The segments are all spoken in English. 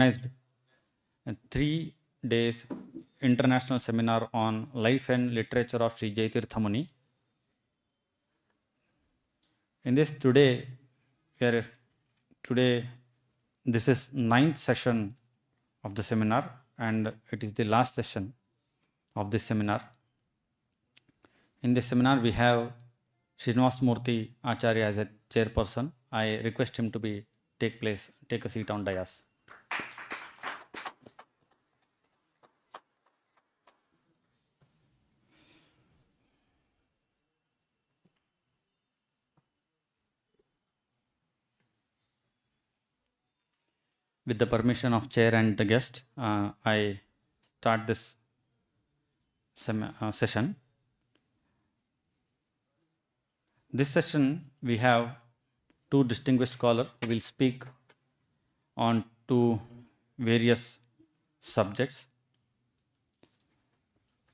organized a 3 days international seminar on life and literature of Shri Jayatirtha Muni. In this today this is 9th session of the seminar, and it is the last session of this seminar. In this seminar we have Srinivasmurthy Acharya as a chairperson. I request him to take a seat on dais. With the permission of chair and the guest, I start this session. This session we have two distinguished scholars who will speak on two various subjects,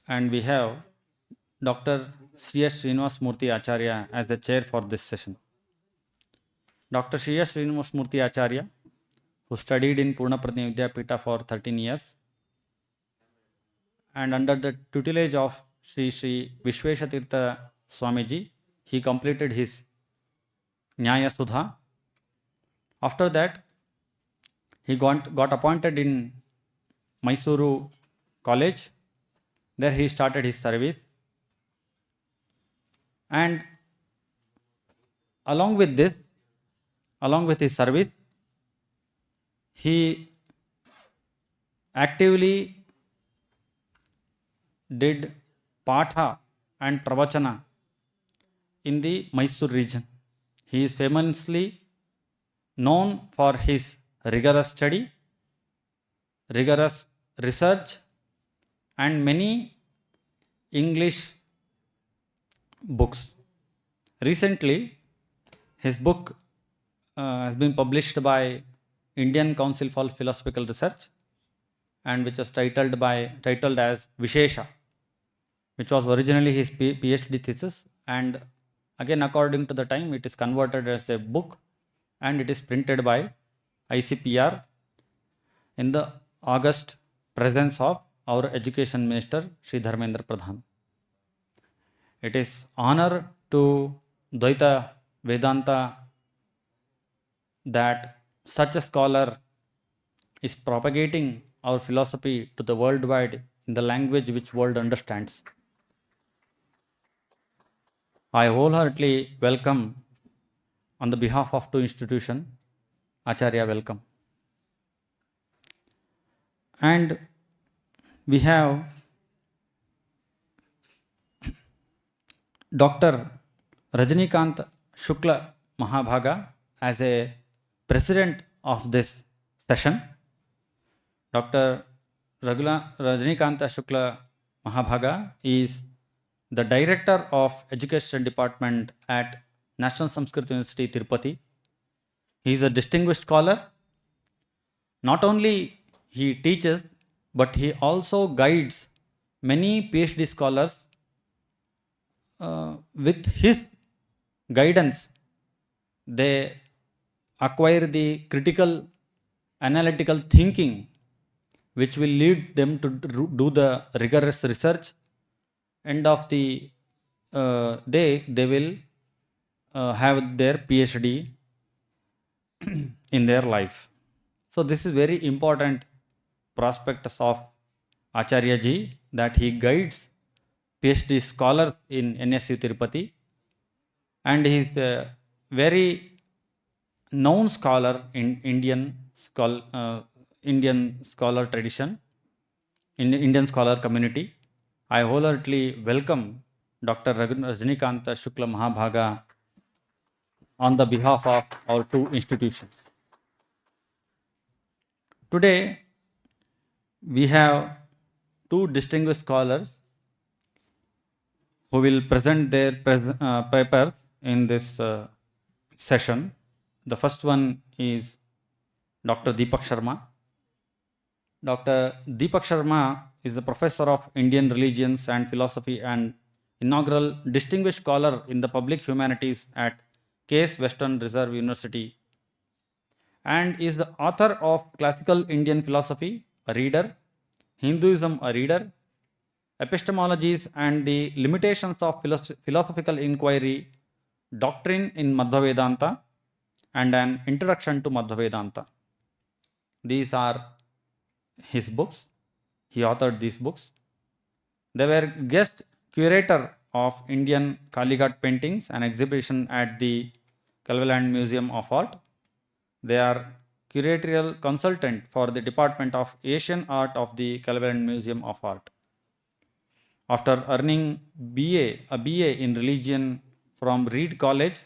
and we have Dr. C. S. Srinivasmurthy Acharya as the chair for this session. Dr. C. S. Srinivasmurthy Acharya, who studied in Poornaprajna Vidyapita for 13 years, and under the tutelage of Shri Vishveshatirtha Swamiji, he completed his Nyaya Sudha. After that, he got appointed in Mysuru College. There he started his service, and along with his service, he actively did Patha and Pravachana in the Mysore region. He is famously known for his rigorous study, rigorous research, and many English books. Recently, his book has been published by Indian Council for Philosophical Research, and which was titled as Vishesha, which was originally his PhD thesis, and again according to the time it is converted as a book, and it is printed by ICPR in the august presence of our Education Minister Shri Dharmendra Pradhan. It is honor to Dvaita Vedanta that such a scholar is propagating our philosophy to the worldwide in the language which world understands. I wholeheartedly welcome on the behalf of two institutions, Acharya, welcome. And we have Dr. Rajnikant Shukla Mahabhaga as a president of this session. Dr. Rajnikant Shukla Mahabhaga is the director of Education Department at National Sanskrit University, Tirupati. He is a distinguished scholar. Not only he teaches, but he also guides many PhD scholars. With his guidance, they acquire the critical analytical thinking which will lead them to do the rigorous research. End of the day, they will have their PhD in their life. So this is very important prospectus of Acharya ji, that he guides PhD scholars in NSU Tirupati, and he is a very known scholar in Indian scholar tradition, in Indian scholar community. I wholeheartedly welcome Dr. Rajnikant Shukla Mahabhaga on the behalf of our two institutions. Today, we have two distinguished scholars who will present their papers in this session. The first one is Dr. Deepak Sharma. Dr. Deepak Sharma is the professor of Indian religions and philosophy and inaugural distinguished scholar in the public humanities at Case Western Reserve University, and is the author of Classical Indian Philosophy, a reader, Hinduism, a reader, Epistemologies and the Limitations of Philosophical Inquiry, Doctrine in Madhva Vedanta, and an Introduction to Madhva Vedanta. These are his books. He authored these books. They were guest curator of Indian Kalighat paintings, an exhibition at the Cleveland Museum of Art. They are curatorial consultant for the Department of Asian Art of the Cleveland Museum of Art. After earning a BA in religion from Reed College,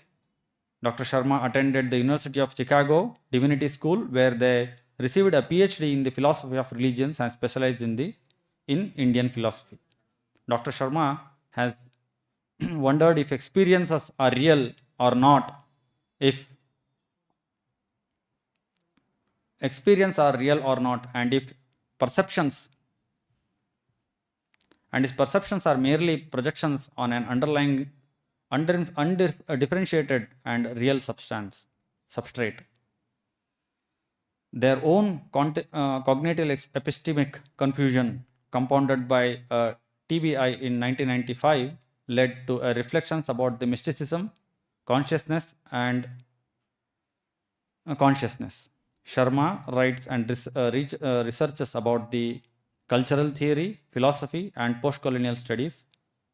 Dr. Sharma attended the University of Chicago Divinity School, where they received a PhD in the philosophy of religions and specialized in Indian philosophy. Dr. Sharma has wondered if experiences are real or not, if experience are real or not, and if perceptions and his perceptions are merely projections on an underlying undifferentiated and real substrate. Their own cognitive epistemic confusion, compounded by TBI in 1995, led to reflections about the mysticism, consciousness, and consciousness. Sharma writes and researches about the cultural theory, philosophy, and postcolonial studies,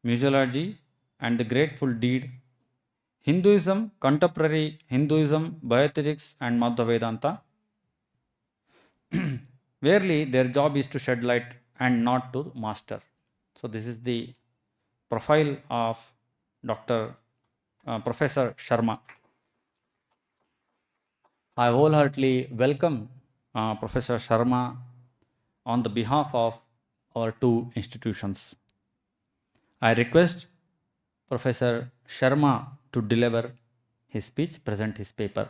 museology, and the grateful deed, Hinduism, contemporary Hinduism, bioethics, and Madhva Vedanta. Verily, their job is to shed light and not to master. So, this is the profile of Professor Sharma. I wholeheartedly welcome Professor Sharma on the behalf of our two institutions. I request Professor Sharma to deliver his speech, present his paper.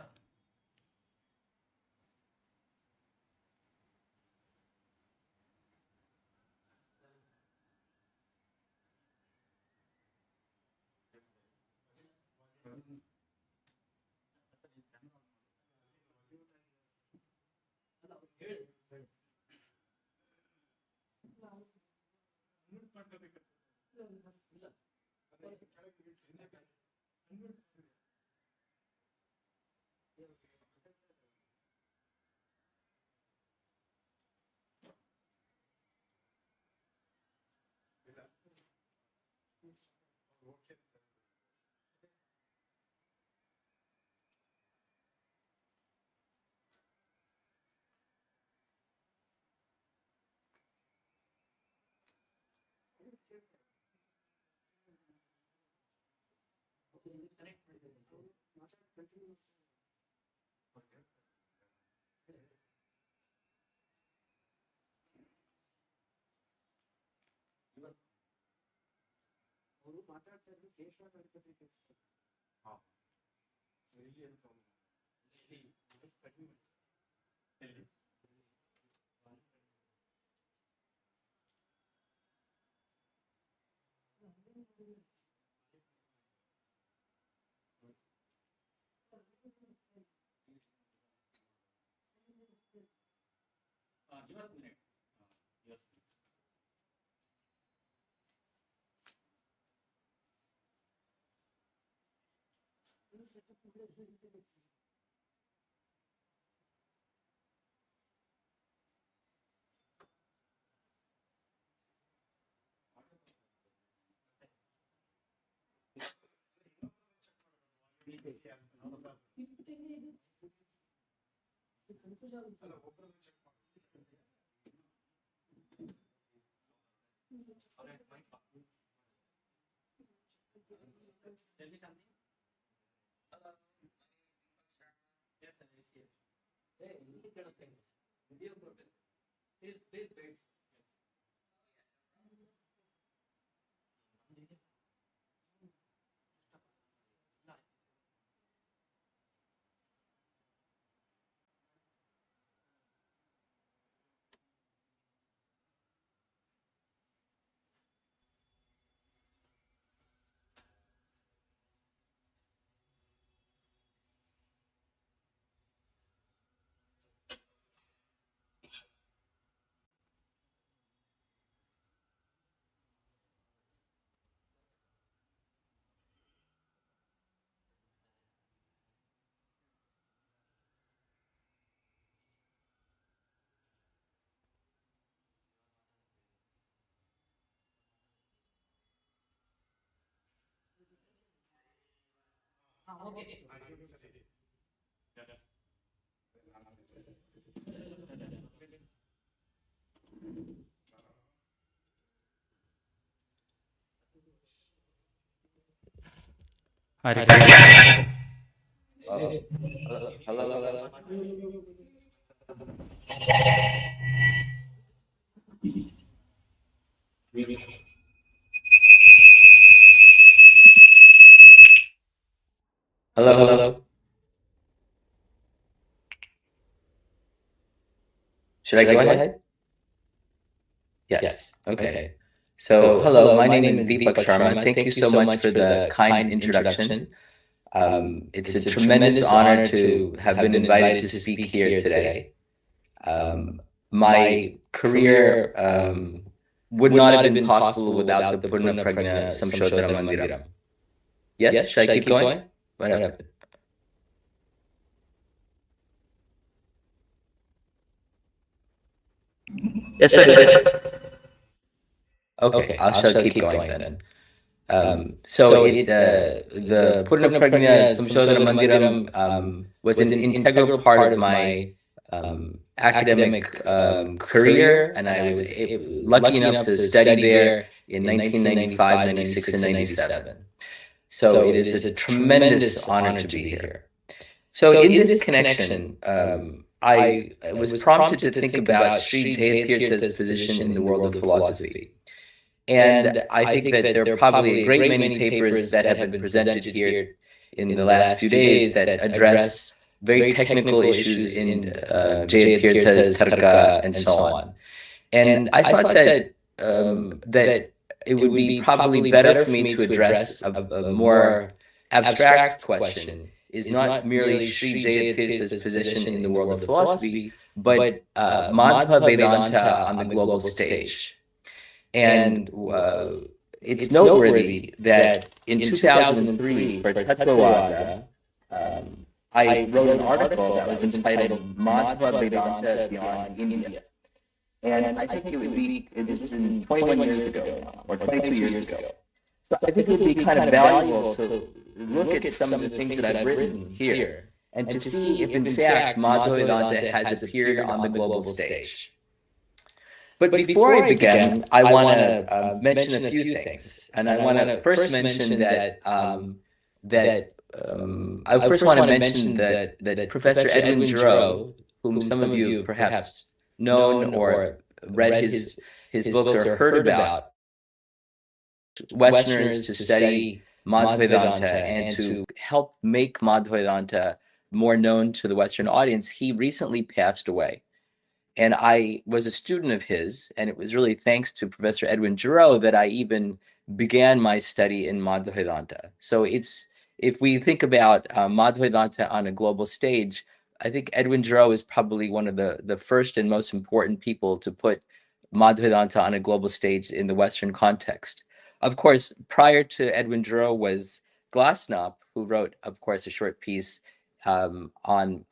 Haridasaru. Hello. Hello. Should I go ahead? Yes. Okay. So, hello, my name is Deepak Sharma. Thank you so much for the kind introduction. It's a tremendous honor to have been invited to speak here today. My career would not have been possible without the Poornaprajna Samshodhana Mandiram. Yes, should I keep going? What happened? Yes, sir. Okay, I shall keep going then. The Poornaprajna Samshodhana Mandiram was an integral part of my academic career, and I was lucky enough to study there in 1995, 96, and 97. So it is a tremendous honor to be here. So in this connection, I was prompted to think about Shri Jayatirtha's position in the world of philosophy. And I think that there are probably a great many papers that have been presented here in the last few days that address very technical issues in Jayatirtha's Tarka and so on. And I thought that that it would be probably better for me to address a more abstract question, is not merely Shri Jayatirtha's position in the world of philosophy, but Madhva Vedanta on the global stage. And it's noteworthy that in 2003, for Tattvaga, I wrote an article that was entitled Madhva Vedanta Beyond India. And I think it was written 21 years ago now, or 22 years ago. So I think it would be kind of valuable to look at some of the things that I've written here and to see if in fact Madhva Vedanta has appeared on the global stage. But before I begin, I want to mention a few things, and I want to first mention that I first want to mention that Professor Edwin Giraud, whom some of you perhaps known or read his books or heard about, Westerners to study Madhva Vedanta and to help make Madhva Vedanta more known to the Western audience, he recently passed away. And I was a student of his, and it was really thanks to Professor Edwin Giraud that I even began my study in Madhva Vedanta. So if we think about Madhva Vedanta on a global stage, I think Edwin Giraud is probably one of the first and most important people to put Madhva Vedanta on a global stage in the Western context. Of course, prior to Edwin Giraud was Glasnop, who wrote, of course, a short piece on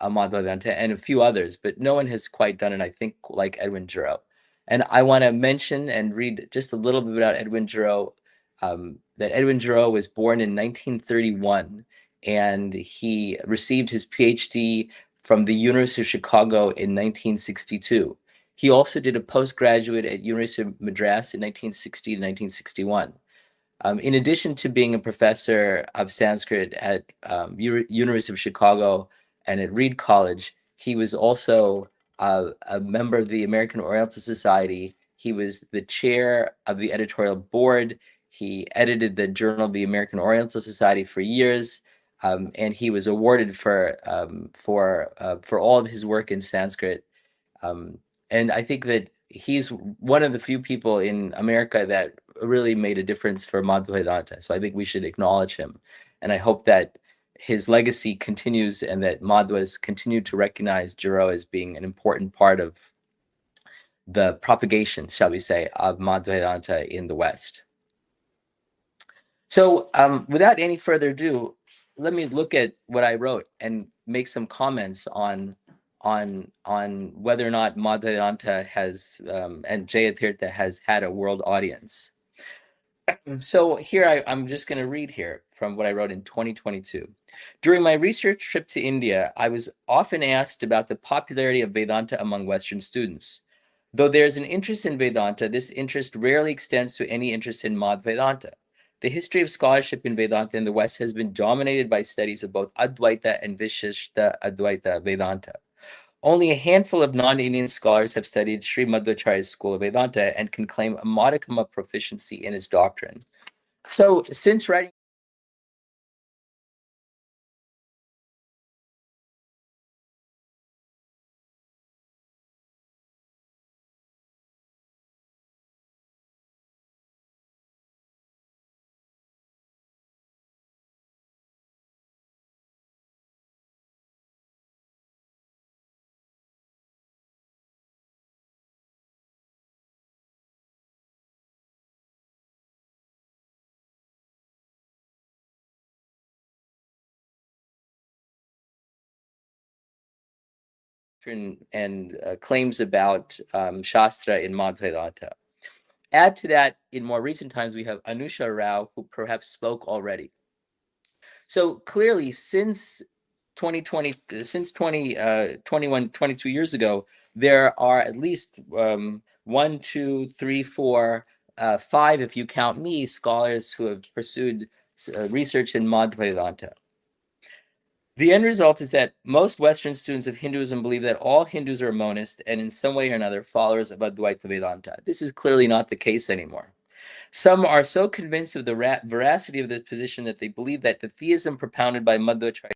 Madhva Vedanta and a few others, but no one has quite done it, I think, like Edwin Giraud. And I want to mention and read just a little bit about Edwin Giraud, that Edwin Giraud was born in 1931, and he received his PhD from the University of Chicago in 1962. He also did a postgraduate at University of Madras in 1960 to 1961. In addition to being a professor of Sanskrit at University of Chicago and at Reed College, he was also a member of the American Oriental Society. He was the chair of the editorial board. He edited the Journal of the American Oriental Society for years, and he was awarded for all of his work in Sanskrit. And I think that he's one of the few people in America that really made a difference for Madhva Vedanta. So I think we should acknowledge him. And I hope that his legacy continues and that Madhvas continue to recognize Giraud as being an important part of the propagation, shall we say, of Madhva Vedanta in the West. So without any further ado, let me look at what I wrote and make some comments on whether or not Madhva Vedanta has and Jayatirtha has had a world audience. So here I'm just going to read here from what I wrote in 2022. During my research trip to India, I was often asked about the popularity of Vedanta among Western students. Though there is an interest in Vedanta, this interest rarely extends to any interest in Madhvedanta. The history of scholarship in Vedanta in the West has been dominated by studies of both Advaita and Vishishta Advaita Vedanta. Only a handful of non-Indian scholars have studied Sri Madhvacharya's school of Vedanta and can claim a modicum of proficiency in his doctrine. So, since writing and claims about Shastra in Madhvedanta. Add to that, in more recent times, we have Anusha Rao, who perhaps spoke already. So clearly, since 2020, since 21, 22 years ago, there are at least 1, 2, 3, 4, 5, if you count me, scholars who have pursued research in Madhvedanta. The end result is that most Western students of Hinduism believe that all Hindus are monists and in some way or another followers of Advaita Vedanta. This is clearly not the case anymore. Some are so convinced of the veracity of this position that they believe that the theism propounded by Madhvacharya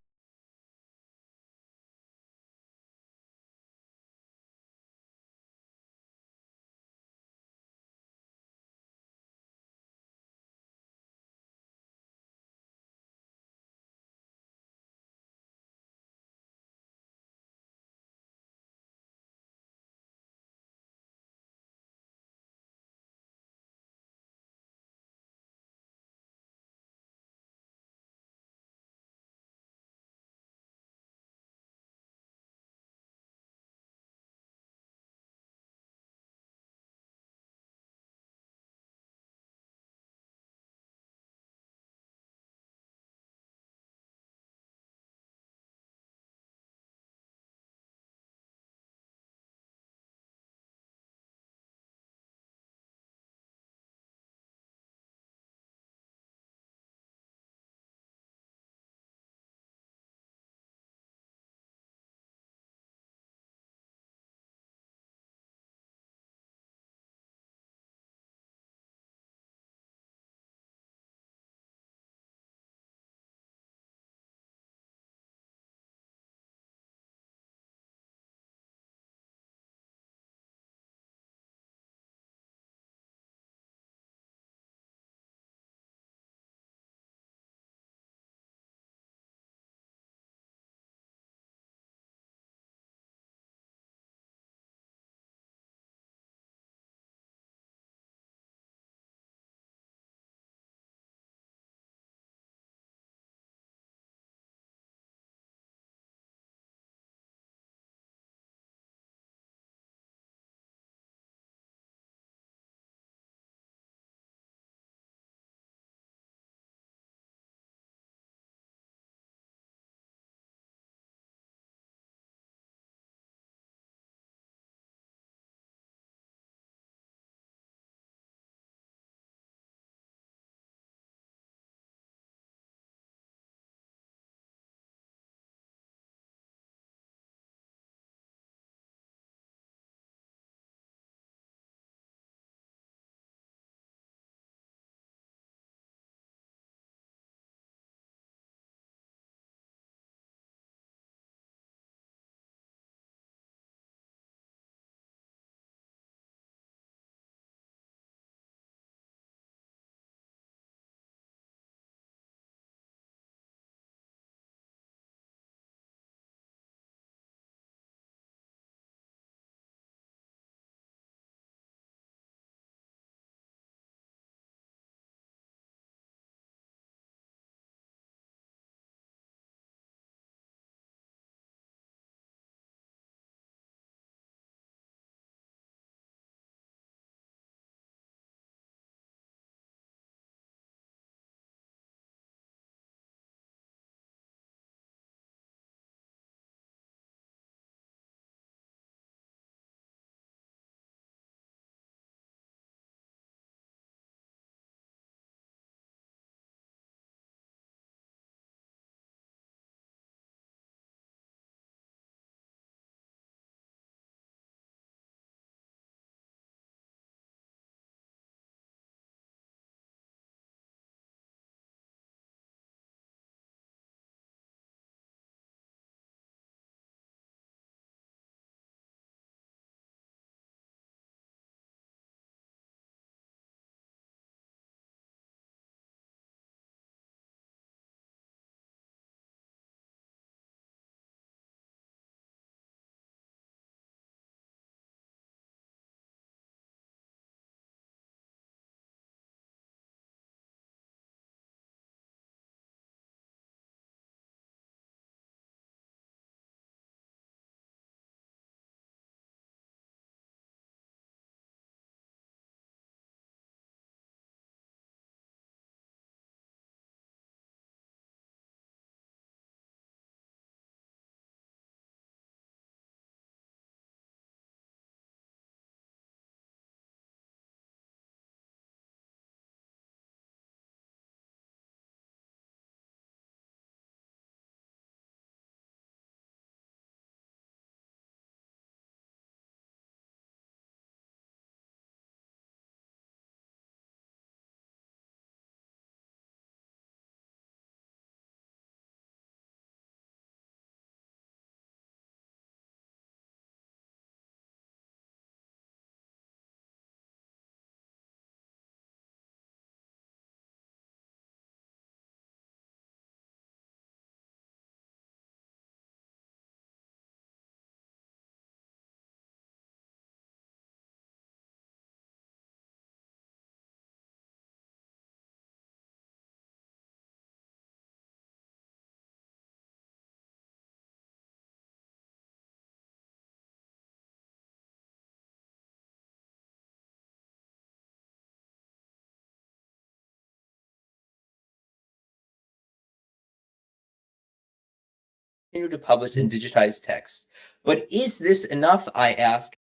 continue to publish and digitize text. But is this enough, I ask?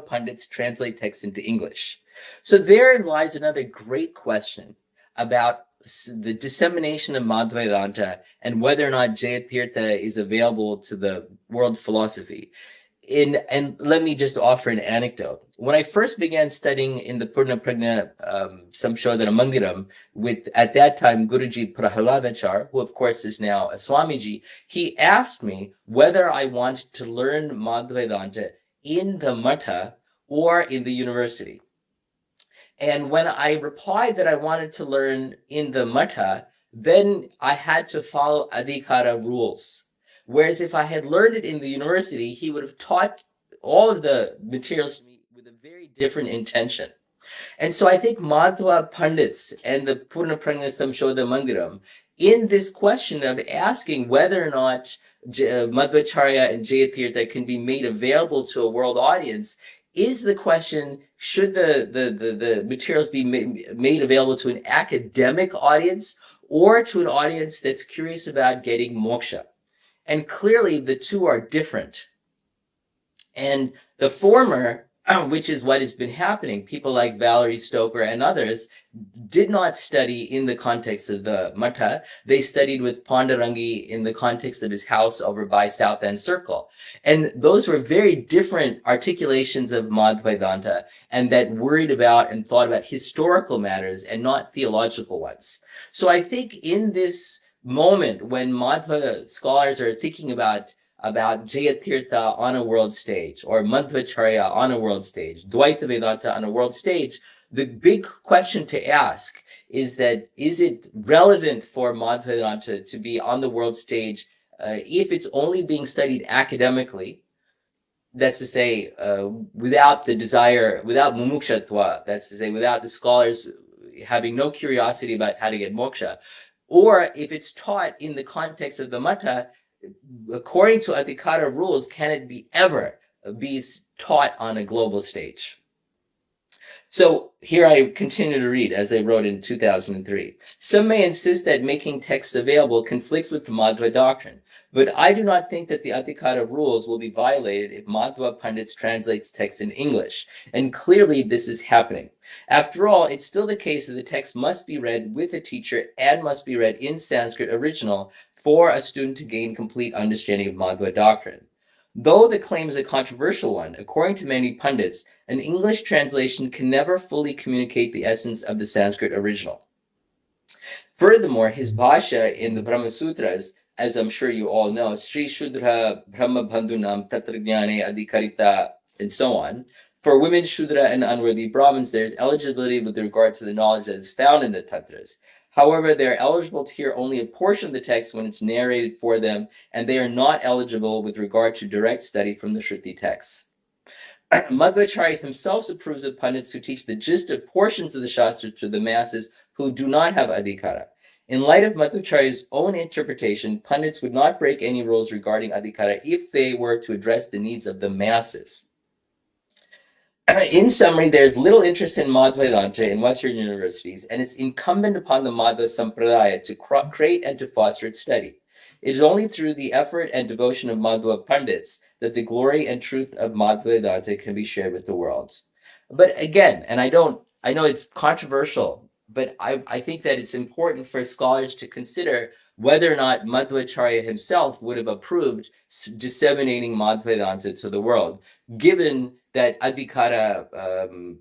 Pundits translate text into English. So therein lies another great question about the dissemination of Madhvedanta and whether or not Jayatirtha is available to the world philosophy. And let me just offer an anecdote. When I first began studying in the Poornaprajna Samshodhana Mandiram with, at that time, Guruji Prahaladachar, who of course is now a Swamiji, he asked me whether I wanted to learn Madhvedanta in the Matha or in the university. And when I replied that I wanted to learn in the Matha, then I had to follow Adhikara rules. Whereas if I had learned it in the university, he would have taught all of the materials to me with a very different intention. And so I think Madhva Pandits and the Poornaprajna Samshodhana Mandiram, in this question of asking whether or not Madhvacharya and Jayatirtha can be made available to a world audience, is the question, should the materials be made available to an academic audience or to an audience that's curious about getting moksha? And clearly the two are different. And the former, which is what has been happening, people like Valerie Stoker and others did not study in the context of the Matha. They studied with Pandarangi in the context of his house over by South End Circle. And those were very different articulations of Madhvedanta, and that worried about and thought about historical matters and not theological ones. So I think in this moment when Madhva scholars are thinking about Jayatirtha on a world stage, or Madhvacharya on a world stage, Dvaita Vedanta on a world stage, the big question to ask is that, is it relevant for Madhvedanta to be on the world stage if it's only being studied academically? That's to say, without the desire, without mumukshatva, that's to say, without the scholars having no curiosity about how to get moksha, or if it's taught in the context of the Matha, according to Adhikara rules, can it be ever be taught on a global stage? So here I continue to read, as I wrote in 2003. Some may insist that making texts available conflicts with the Madhva doctrine, but I do not think that the Adhikara rules will be violated if Madhva Pandits translates text in English, and clearly this is happening. After all, it's still the case that the text must be read with a teacher and must be read in Sanskrit original for a student to gain complete understanding of Madhva doctrine. Though the claim is a controversial one, according to many pundits, an English translation can never fully communicate the essence of the Sanskrit original. Furthermore, his bhasha in the Brahma Sutras, as I'm sure you all know, Sri Shudra Brahma Bandhunam Tatrajnane Adhikarita, and so on. For women, Shudra, and unworthy Brahmins, there is eligibility with regard to the knowledge that is found in the Tantras. However, they are eligible to hear only a portion of the text when it's narrated for them, and they are not eligible with regard to direct study from the Shruti texts. Madhvacharya himself approves of pundits who teach the gist of portions of the Shastras to the masses who do not have adhikara. In light of Madhvacharya's own interpretation, pundits would not break any rules regarding adhikara if they were to address the needs of the masses. In summary, there's little interest in Madhvedanta in Western universities, and it's incumbent upon the Madhva Sampradaya to create and to foster its study. It is only through the effort and devotion of Madhva Pandits that the glory and truth of Madhvedanta can be shared with the world. But again, and I know it's controversial, but I think that it's important for scholars to consider whether or not Madhvacharya himself would have approved disseminating Madhvedanta to the world, given that adhikara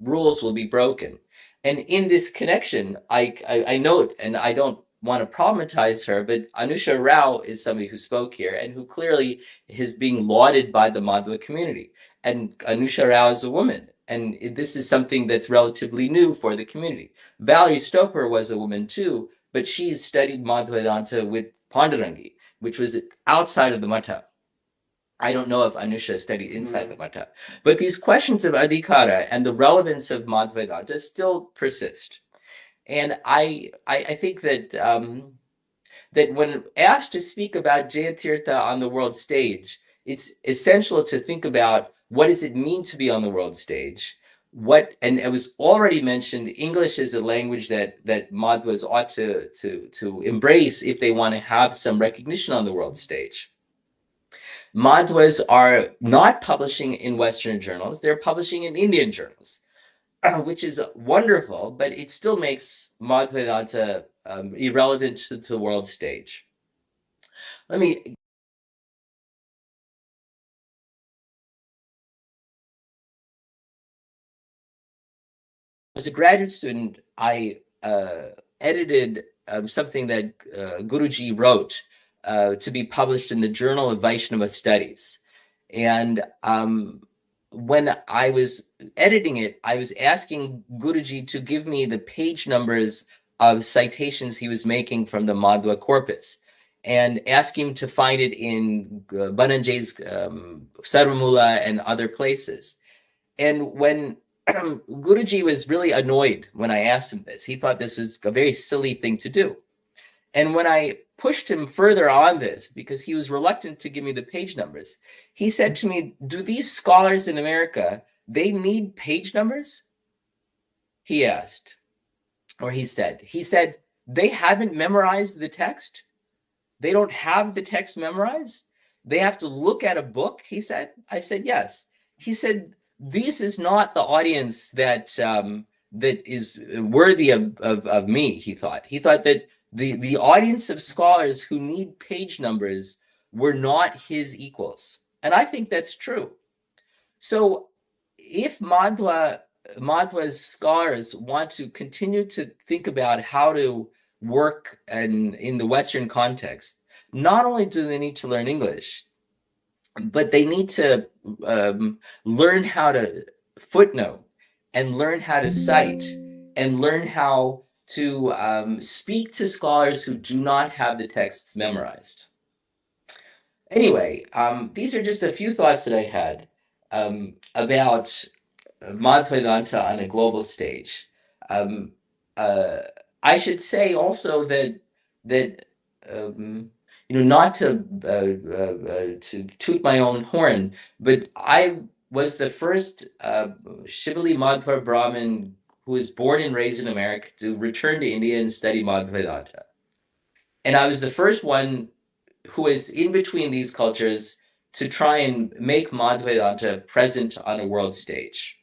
rules will be broken. And in this connection, I note, and I don't want to problematize her, but Anusha Rao is somebody who spoke here and who clearly is being lauded by the Madhva community. And Anusha Rao is a woman. And this is something that's relatively new for the community. Valerie Stoker was a woman too, but she's studied Madhvedanta with Pandurangi, which was outside of the Mata. I don't know if Anusha studied inside the Mata. But these questions of adhikara and the relevance of Madhvedanta still persist. And I think that that when asked to speak about Jayatirtha on the world stage, it's essential to think about what does it mean to be on the world stage. And it was already mentioned, English is a language that Madhvas ought to embrace if they want to have some recognition on the world stage. Madhvas are not publishing in Western journals, they're publishing in Indian journals, which is wonderful, but it still makes Madhvedanta irrelevant to the world stage. As a graduate student, I edited something that Guruji wrote to be published in the Journal of Vaishnava Studies. And when I was editing it, I was asking Guruji to give me the page numbers of citations he was making from the Madhva corpus, and ask him to find it in Bananjay's Sarvamula and other places. And when Guruji was really annoyed when I asked him this. He thought this was a very silly thing to do. And when I pushed him further on this, because he was reluctant to give me the page numbers, he said to me, do these scholars in America, they need page numbers? He asked, or he said, they haven't memorized the text? They don't have the text memorized? They have to look at a book, he said. I said, yes. He said, this is not the audience that that is worthy of me, he thought. He thought that the audience of scholars who need page numbers were not his equals. And I think that's true. So if Madhva's scholars want to continue to think about how to work in the Western context, not only do they need to learn English, but they need to learn how to footnote and learn how to cite and learn how to speak to scholars who do not have the texts memorized. Anyway, these are just a few thoughts that I had about Madhvedanta on a global stage. I should say also that not to toot my own horn, but I was the first Shivali Madhva Brahmin who was born and raised in America to return to India and study Madhvedanta. And I was the first one who was in between these cultures to try and make Madhvedanta present on a world stage.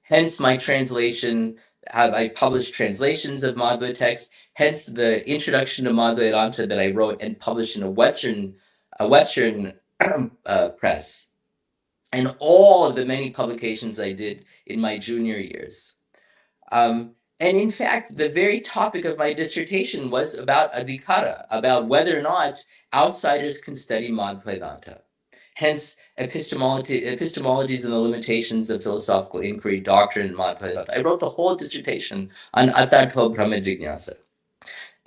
Hence my translation. I published translations of Madhva texts, hence the introduction to Madhvedanta that I wrote and published in a Western press, and all of the many publications I did in my junior years. And in fact, the very topic of my dissertation was about adhikara, about whether or not outsiders can study Madhvedanta. Hence, epistemologies and the limitations of philosophical inquiry, doctrine, and Madhvedanta. I wrote the whole dissertation on Atartho Brahma Jignasa.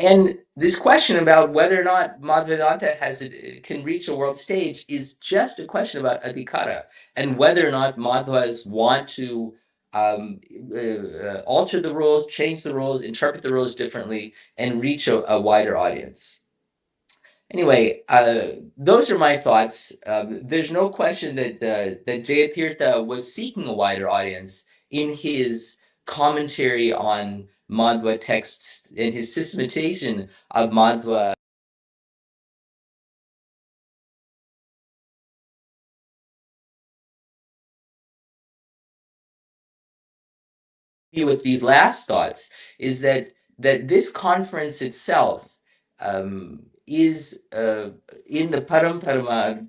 And this question about whether or not Madhvedanta can reach a world stage is just a question about adhikara and whether or not Madhvas want to alter the rules, change the rules, interpret the rules differently, and reach a wider audience. Anyway, those are my thoughts. There's no question that Jayatirtha was seeking a wider audience in his commentary on Madhva texts and his systematization of Madhva with these last thoughts is that this conference itself is in the parampara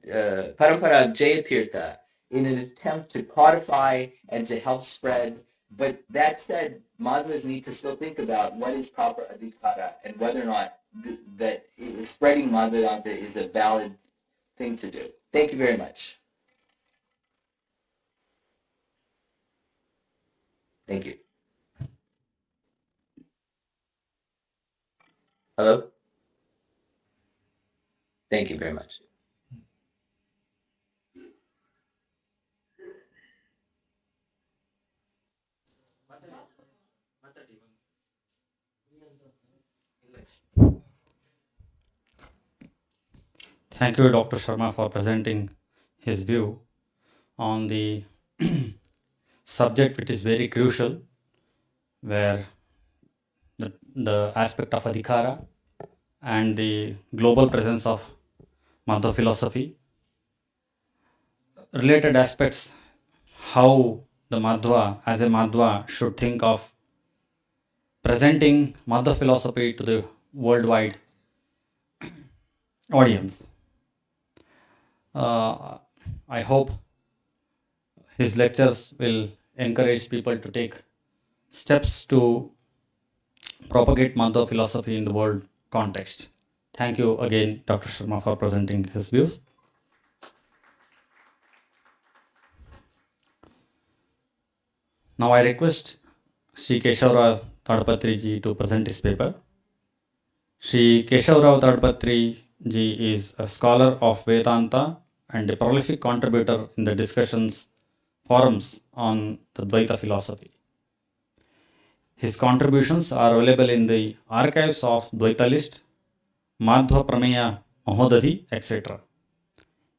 of Jayatirtha in an attempt to codify and to help spread. But that said, Madhvas need to still think about what is proper adhikara and whether or not that spreading Madhvedanta is a valid thing to do. Thank you very much. Thank you. Hello? Thank you very much. Thank you, Dr. Sharma, for presenting his view on the subject, which is very crucial, where the aspect of adhikara and the global presence of Madhva philosophy, related aspects, how the Madhva, as a Madhva, should think of presenting Madhva philosophy to the worldwide audience. I hope his lectures will encourage people to take steps to propagate Madhva philosophy in the world context. Thank you again, Dr. Sharma, for presenting his views. Now I request Shri Kesava Tadipatri ji to present his paper. Shri Kesava Tadipatri ji is a scholar of Vedanta and a prolific contributor in the discussions forums on the Dvaita philosophy. His contributions are available in the archives of Dvaita list, Madhva Prameya Mahodadhi, etc.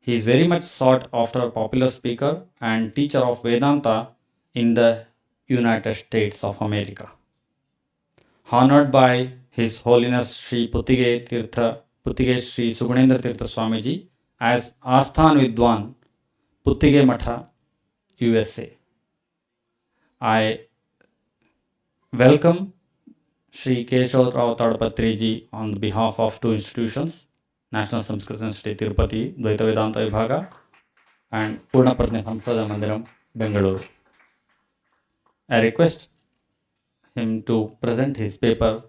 He is very much sought after popular speaker and teacher of Vedanta in the United States of America. Honored by His Holiness Sri Puttige Sri Sugunendra Tirtha Swamiji as Asthan Vidwan, Puttige Matha, USA. I welcome Shri Kesava Tadipatri ji on behalf of two institutions, National Sanskrit Institute Tirupati, Dvaita Vedanta Vibhaga, and Poornaprajna Samshodhana Mandiram, Bengaluru. I request him to present his paper,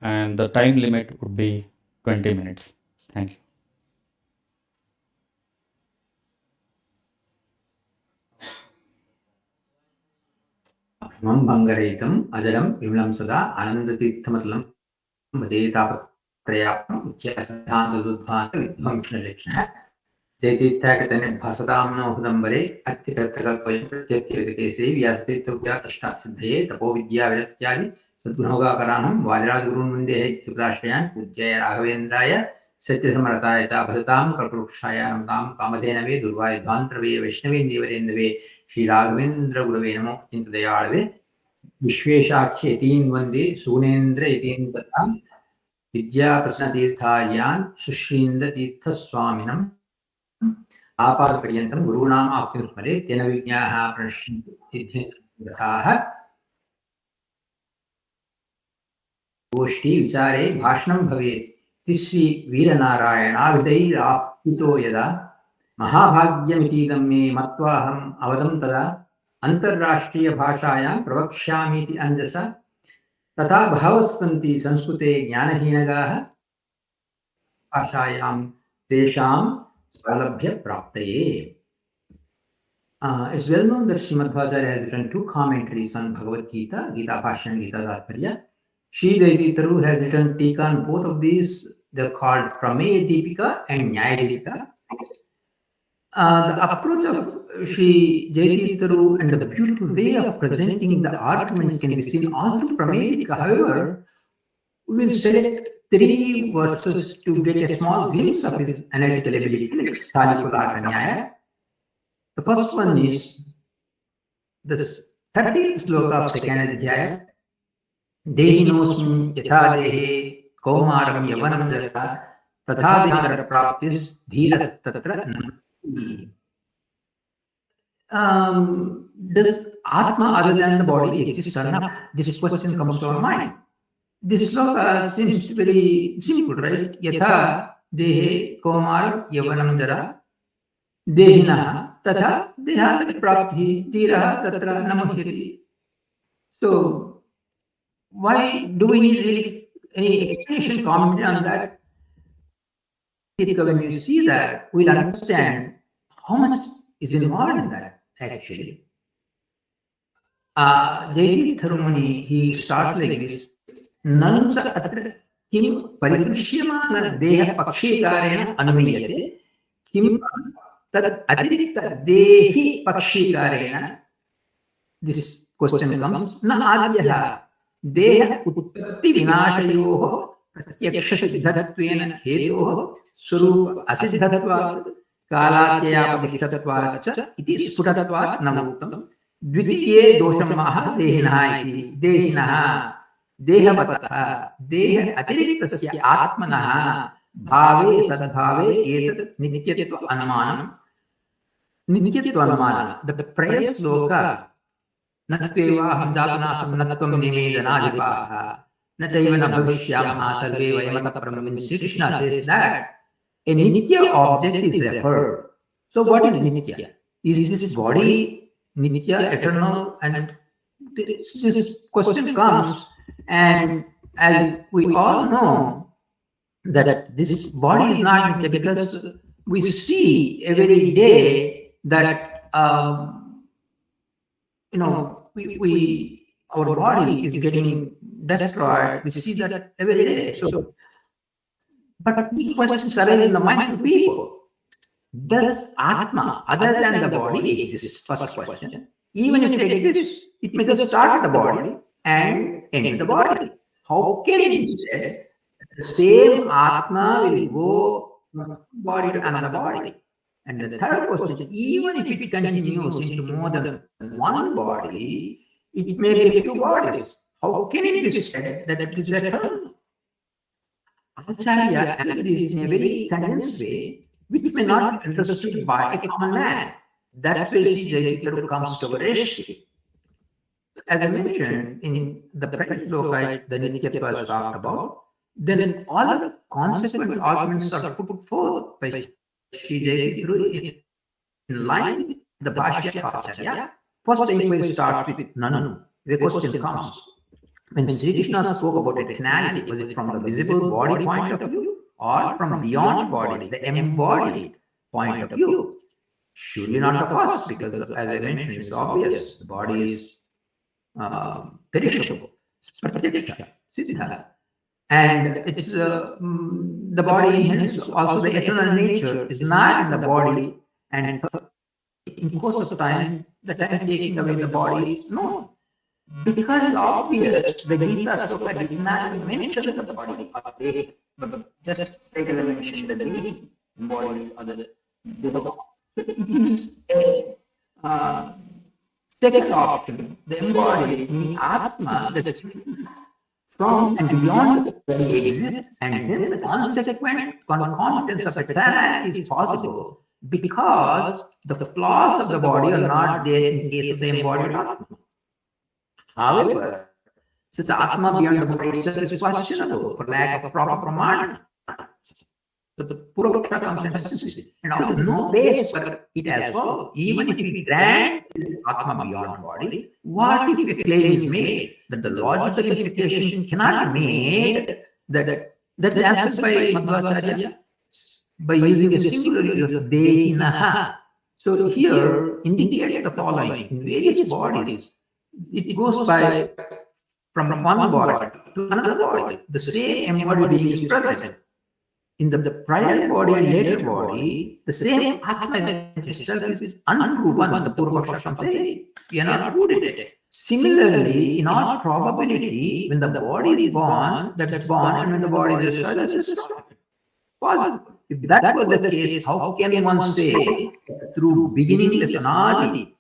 and the time limit would be 20 minutes. Thank you. Bangarayitam Ajaram Vimlam Sada Anandatirthamatlam Tapatrayapam Uchyasadhanadudbhata Vidhamshnalekshana Jayatirthakatane Bhasadamno Hudambare Atyakartakakoyam Pratyakirkese Vyasatirthakya Tashtasiddhaye Tapovidya Vidatyadi Sadgunahoga Karanam Vadirajurun Mundehe Sudashrayan Pujjaya Raghavendraya Satyasamartayata Bhadatam Kalpurukshaya Namdam Kamadhenave Durvayadvantrave Vaishnave Devarendave Shri Raghavendra Gurave Namo Into Dayalave विश्वेशाख्य यतीन् वन्दे सूनेन्द्र यतीन् तथा विद्याप्रश्नतीर्थार्यान् सुश्रीन्द्रतीर्थस्वामिनम् आपादपर्यन्तं गुरूणाम् आप्तिं स्मरे तेन विज्ञाः प्रणश्यन्ति सिद्धिः गोष्ठी विचारे भाषणं भवेत् तिश्री वीरनारायणाभिधैराप्तितो यदा महाभाग्यमितीदं मे मत्वाहम् अवदं तदा अंतर्राष्ट्रीय भाषायां प्रवक्ष्यामीति अंजसा तथा बहवस्सन्ति संस्कृते ज्ञानहीनगाः भाषायां तेषां सौलभ्य प्राप्तये. It's well known that Srimad Acharya has written two commentaries on Bhagavad Gita, Gita Bhashya and Gita Tathparya. Shri Jayatirtha has written Tika on both of these. They're called Prameya Deepika and Nyaya Deepika. The approach of Shri Jayatirtha and the beautiful way of presenting the arguments can be seen all through Prameya Deepika. However, we will select 3 verses to get a small glimpse of his analytical ability. Let's Nyaya. The first one is this 30th sloka of second adhyaya. Dehinosmin yatha dehe kaumaram yavanam jara tatha dehara praptis dhira tatra nati. Does Atma other than the body exist or not? This question comes to our mind. This sloka seems very simple, right? Yatha dehe kaumaram yavanam jara dehina tatha dehat prapti dhira tatra namashyati. So, why do we need really any explanation, commentary on that? When you see that, we'll understand how much is involved in that actually. Jayatirtha Muni, he starts like this. Nancha atra kim paridrishyamana deha pakshikarena anumiyate kim tad atirikta dehi pakshikarena. This question comes, na adyaha देह उत्पत्ति विनाशयोः प्रत्यक्ष सिद्धत्वेन हेतोः स्वरूप असिद्धत्वात् कालात्ययापदिष्टत्वात् च इति स्फुटत्वात् न उक्तम्. द्वितीये दोषमाह देहिनः इति. देहिनः देहवतः देह अतिरिक्तस्य आत्मनः भावे सद्भावे एतत् नित्यत्व अनुमानम्. नित्यत्व अनुमानम्. The prayer sloka नत्वेवाहं जातनासं नत्वं निवेदनाधिपाः न चैव न भविष्यामः सर्वे वयमतः ब्रह्मन्. Sri Krishna says that a nitya object is referred. So what is nitya? Is this body nitya, eternal? And this question comes, and as we all know that this body is not nitya, because we see every day that our body is getting destroyed. We see that every day. So, but the questions arise in the minds of people. Does Atma, other than the body, exist? First question. Even if it exists, it may just start with the body and end the body. How can it be said the same Atma will go from one body to another body? And the third question, even if it continues into more than one body, it may be 2 bodies. How can it be said that it is eternal? Acharya answered this in a very condensed way, which may not be understood by a common man. That's where Shri Jayatirtha comes to our rescue. As I mentioned in the previous sloka, the Nityatva was talked about, then all the consequent arguments are put forth by Shri Jayatirtha in line with the Bhashya of Acharya. First inquiry starts with Nanu. The question comes, when Sri Krishna spoke about eternality, was it from the visible body point of view or from beyond body, the embodied point of view? Surely not the first, because as I mentioned, it's obvious. The body is perishable, pratyaksha, siddha. And it's the body, hence also the eternal nature is not in the body, and in course of time, the time taking away the body is known. Because it's obvious, the Gita Sloka did not mention the body, but just regularly mention the body or the second option, the embodied, the Atma, that's from and beyond the body exists, and then the consequent concomitance of eternity is possible because the flaws of the body are not there in case of the embodied Atma. However, since the Atma beyond the body itself is questionable for lack of proper pramana, the Purvaksha comes and also no base for it as well. Even if we grant Atma beyond body, what if a claim is made that the logical implication cannot be made that is answered by Madhvacharya by using a singularity of Dehinaha. So here indicate the following: in various bodies, it goes by from one body to another body. The same embodied being is present. In the prior body and later body, the same Atma itself is unproven. The Purvaksha says, we are not proved it. Similarly, in all probability, when the body is born, that is born, and when the body is destroyed, that is destroyed. Possible. If that was the case, how can one say through beginningless anadi,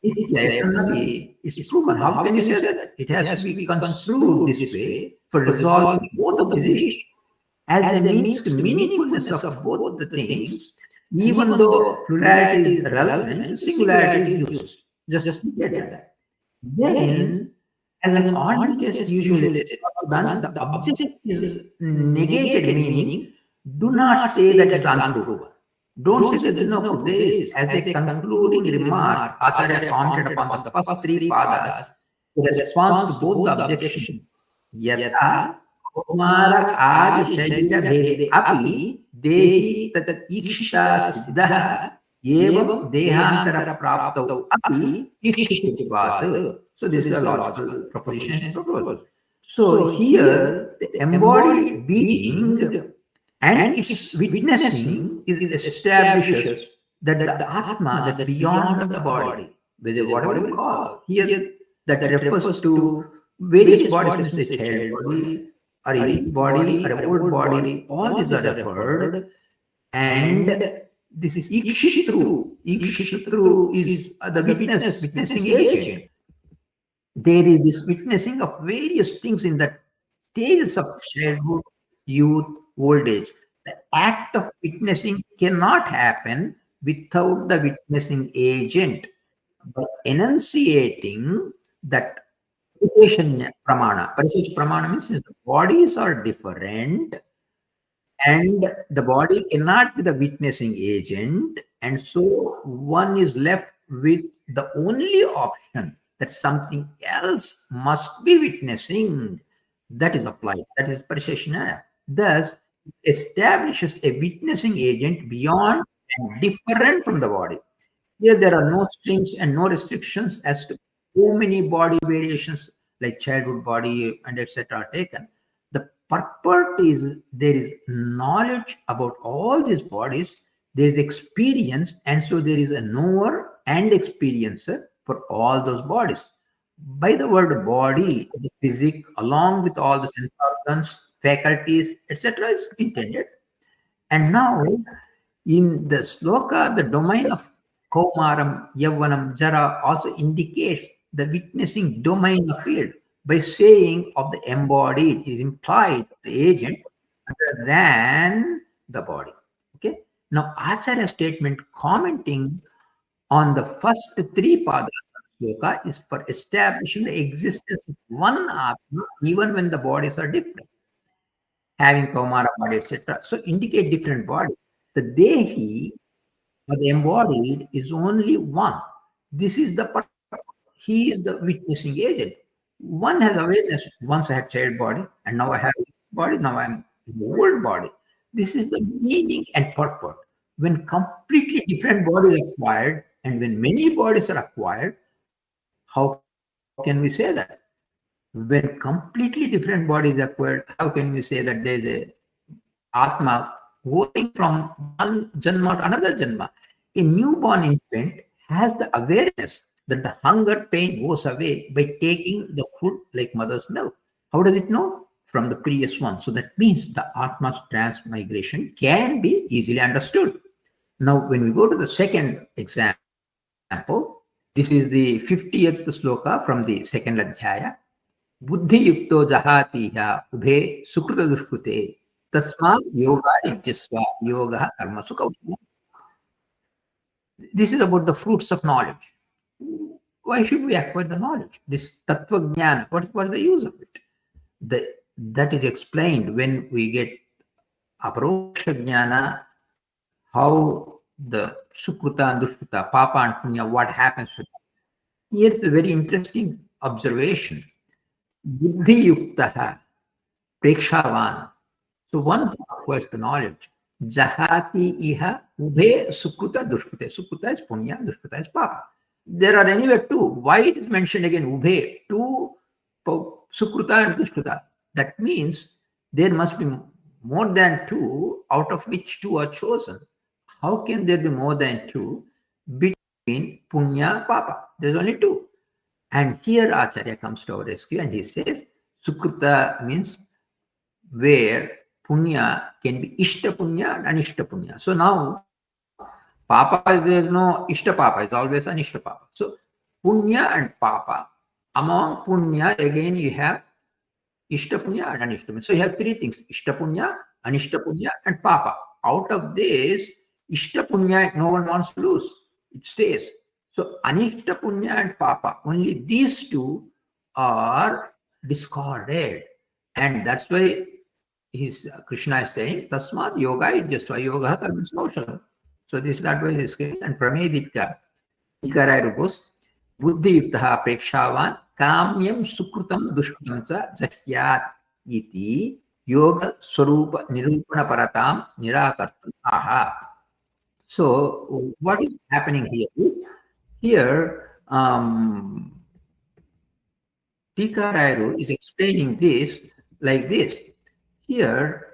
it's proven? How can you say that? It has to be construed this way for resolving both of these issues. As a means to meaningfulness of both the things, even though plurality is relevant, singularity is used. Just get that. Then, as an ordinary case usually done, the object is negated, meaning do not say that it's unproven. Don't say there is no proof. This, as a concluding remark, Acharya commented upon the first three padas with a response to both the objections. Yata Kumara Adi Sharira Bhede Api Dehi Tatat Ikshita Siddha Evam Dehantara Praptau Api Ikshitipata. So this is a logical proposition proposed. So here the embodied being and its witnessing is establishes that the Atma, that beyond the body, whatever we call here, that refers to various bodies, say child body, or a youth body, or a old body, all these are referred. And this is Ikshitru. Ikshitru is the witnessing agent. There is this witnessing of various things in the stages of childhood, youth, old age. The act of witnessing cannot happen without the witnessing agent. By enunciating that Parishesha pramana means the bodies are different and the body cannot be the witnessing agent, and so one is left with the only option that something else must be witnessing. That is applied. That is Parishesha. Thus, establishes a witnessing agent beyond and different from the body. Here there are no strings and no restrictions as to how many body variations like childhood body and etc. are taken. The purport is there is knowledge about all these bodies, there is experience, and so there is a knower and experiencer for all those bodies. By the word body, the physic along with all the sense organs, faculties, etc. is intended. And now in the sloka, the domain of Kaumaram, Yavvanam, Jara also indicates the witnessing domain of field by saying of the embodied is implied the agent other than the body. Okay. Now Acharya statement commenting on the first three padas sloka is for establishing the existence of one Atma even when the bodies are different, having Kaumara body, etc. So indicate different bodies. The Dehi or the embodied is only one. This is the part. He is the witnessing agent. One has awareness. Once I had child body, and now I have body. Now I am in the old body. This is the meaning and purport. When completely different bodies are acquired, and when many bodies are acquired, how can we say that? When completely different bodies acquired, how can we say that there is a Atma going from one Janma to another Janma? A newborn infant has the awareness that the hunger pain goes away by taking the food like mother's milk. How does it know? From the previous one. So that means the Atma's transmigration can be easily understood. Now, when we go to the second example, this is the 50th sloka from the second adhyaya. Buddhi yukto jahatiha ubhe sukruta dushkute tasma yoga ijjasva yoga karma sukha. This is about the fruits of knowledge. Why should we acquire the knowledge? This tattva jnana, what is the use of it? That is explained when we get aparoksha jnana, how the sukruta and dushkruta, papa and punya, what happens with it. Here's a very interesting observation. Buddhi yuktaha prekshavan. So one acquires the knowledge. Jahati iha ubhe sukruta dushkruta. Sukruta is punya, dushkruta is papa. There are anywhere two. Why it is mentioned again ubhe? Two Sukruta and Dushkruta. That means there must be more than two, out of which two are chosen. How can there be more than two between Punya and Papa? There's only two. And here Acharya comes to our rescue and he says, Sukruta means where Punya can be Ishta Punya and Anishta Punya. So now, Papa, there is no Ishta Papa, it's always Anishta Papa. So Punya and Papa. Among Punya, again you have Ishta Punya and Anishta Punya. So you have three things, Ishta Punya, Anishta Punya and Papa. Out of this, Ishta Punya, no one wants to lose. It stays. So Anishta Punya and Papa, only these two are discarded. And that's why Krishna is saying, Tasmat Yoga Ijjasva Yoga Karmasnosham. So this is that way is saying, and Pramedika, Ikaraya goes, Buddhi Yuktaha Prekshavan, Kamyam Sukrutam Dushkrutam Cha Jasyat Iti Yoga Swarupa Nirupana Paratam Nirakartam Aha. So what is happening here? Here, Tikaraya is explaining this like this. Here,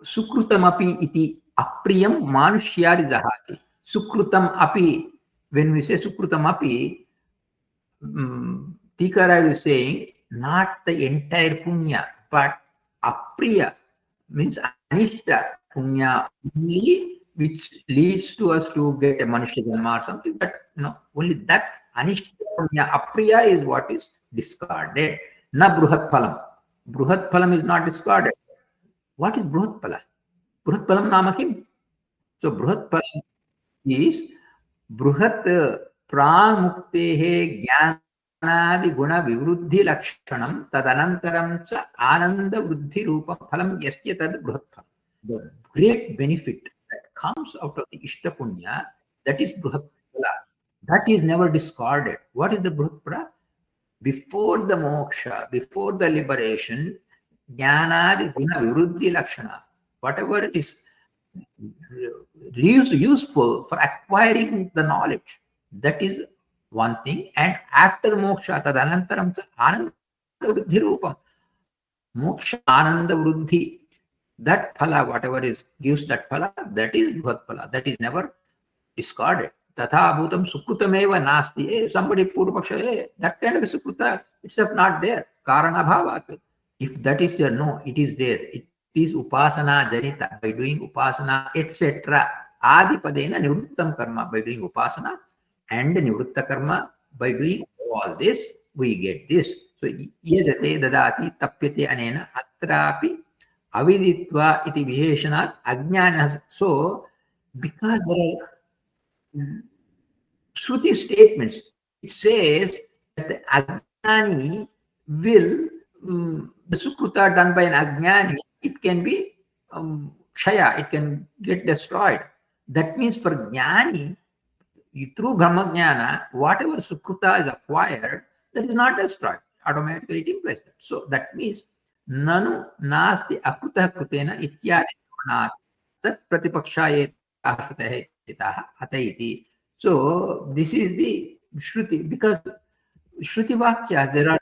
Sukrutam api iti apriyam manushyari jahati. Sukrutam api, when we say Sukrutam api, Tikaraya is saying not the entire punya, but apriya means anishta punya only, which leads to us to get a manushya janma or something. But no, only that anishta punya apriya is what is discarded. Na bruhat phalam. Bruhat phalam is not discarded. What is bruhat phala? Bruhat phalam nama kim? So bruhat phalam is bruhat pramuktehe jnanadi guna vivruddhi lakshanam tadanantaram cha ananda vruddhi rupa phalam yasya tad bruhat phalam. The great benefit that comes out of the Ishta Punya, that is bruhat phala. That is never discarded. What is the bruhat phala? Before the moksha, before the liberation, jnanadi guna vivruddhi lakshana, whatever it is useful for acquiring the knowledge, that is one thing. And after moksha, tadanantaram cha ananda vruddhi rupam. Moksha ananda vruddhi, that phala, whatever is gives that phala, that is bruhat phala. That is never discarded. Tatha bhutam sukrutameva nasti. Somebody Purvapaksha, that kind of a sukruta itself not there. Karana bhavat. If that is there, no, it is there. It is upasana janita, by doing upasana, etc. Adipadena nivrittam karma, by doing upasana, and nivritta karma, by doing all this, we get this. So yajate dadati tapyate anena atrapi aviditva iti viheshanat ajnana. So because there are Shruti statements, it says that the Ajnani will, the Sukruta done by an Ajnani, it can be Kshaya, it can get destroyed. That means for Jnani, through Brahma Jnana, whatever Sukruta is acquired, that is not destroyed. Automatically it implies that. So that means Nanu Nasti Akruta Krutena Ityadi Sat Pratipakshaye Asatahe Ataiti. So this is the Shruti, because Shruti Vakyas, there are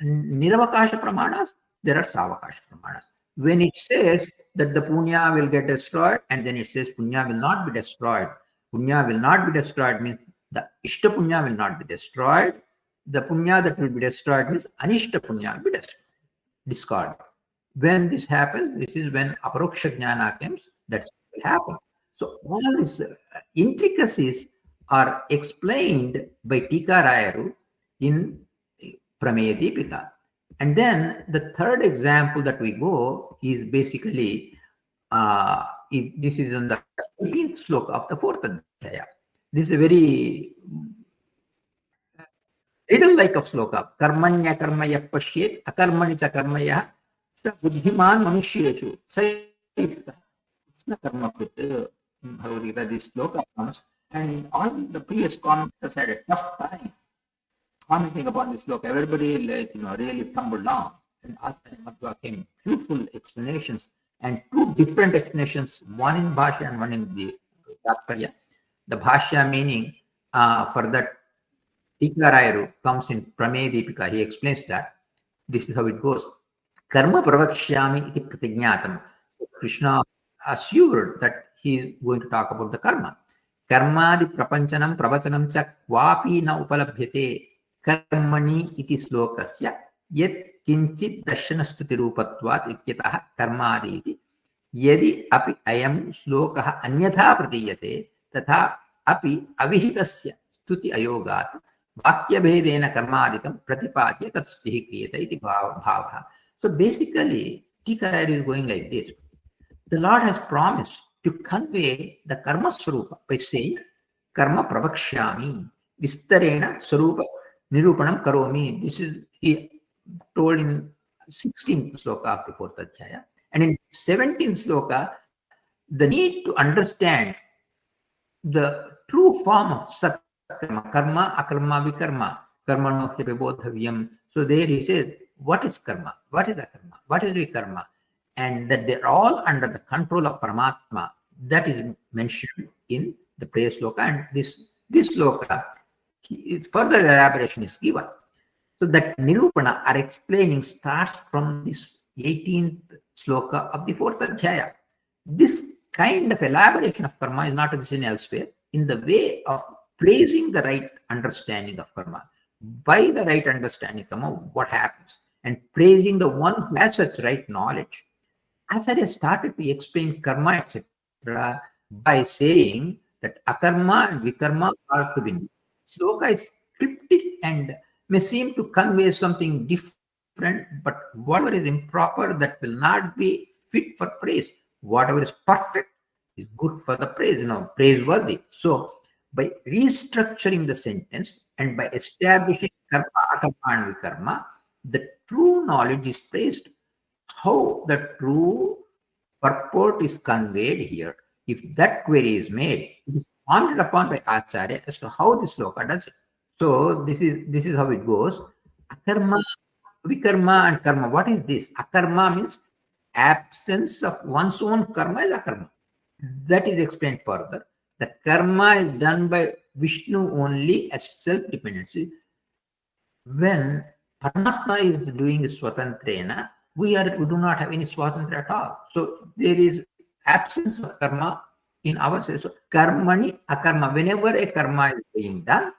Niravakasha Pramanas, there are Savakasha Pramanas. When it says that the Punya will get destroyed, and then it says Punya will not be destroyed. Punya will not be destroyed means the Ishta Punya will not be destroyed. The Punya that will be destroyed means Anishta Punya will be destroyed, discarded. When this happens, this is when Aparoksha Jnana comes, that will happen. So all these intricacies are explained by Tikaraya in Prameya Deepika. And then the third example that we go is basically, this is on the 18th sloka of the 4th Adhyaya. This is a very riddle-like of sloka. Karmanya karmaya pashyet, akarmani cha karmaya, sa buddhiman manushyechu, sayukta. Karma krit. This sloka comes, and all the previous commentators had a tough time commenting upon this sloka. Everybody, really tumbled down. And Acharya Madhva came beautiful explanations, and two different explanations, one in Bhashya and one in the Tathparya. The Bhashya meaning for that Tikarayaru comes in Pramey Deepika. He explains that this is how it goes. Karma pravakshyami iti pratignatam. Krishna assured that he is going to talk about the karma. Karmadi prapanchanam pravachanam cha kvapi na upalabhyate karmani iti slokasya yet kinchit darshanastuti rupatvat ityatah karmadi iti yadi api ayam slokah anyatha pratiyate tatha api avihitasya stuti ayogat vakya bhedena karmadikam pratipadya tat stuti kriyata iti bhavaha. So basically, Tikarayaru is going like this. The Lord has promised to convey the karma swarupa by saying karma pravakshyami vistarena swarupa nirupanam karomi. This is he told in 16th sloka of the 4th adhyaya. And in 17th sloka, the need to understand the true form of sat karma, karma, akarma, vikarma, karma no bodhavyam. So there he says, what is karma? What is akarma? What is vikarma? And that they're all under the control of Paramatma. That is mentioned in the prayer sloka. And this sloka, further elaboration is given. So that Nirupana or explaining starts from this 18th sloka of the 4th adhyaya. This kind of elaboration of karma is not seen elsewhere in the way of praising the right understanding of karma. By the right understanding of karma, what happens? And praising the one who has such right knowledge. Acharya started to explain karma, etc., by saying that akarma and vikarma are to be known. Sloka is cryptic and may seem to convey something different, but whatever is improper, that will not be fit for praise. Whatever is perfect is good for the praise, praiseworthy. So, by restructuring the sentence and by establishing karma, akarma, and vikarma, the true knowledge is praised. How the true purport is conveyed here, if that query is made, it is pondered upon by Acharya as to how this sloka does it. So this is how it goes. Akarma, vikarma, and karma. What is this? Akarma means absence of one's own karma is akarma. That is explained further. The karma is done by Vishnu only as self-dependency. When Paramatma is doing swatantrena, we do not have any swatantra at all. So there is absence of karma in ourselves. So karmani akarma. Whenever a karma is being done,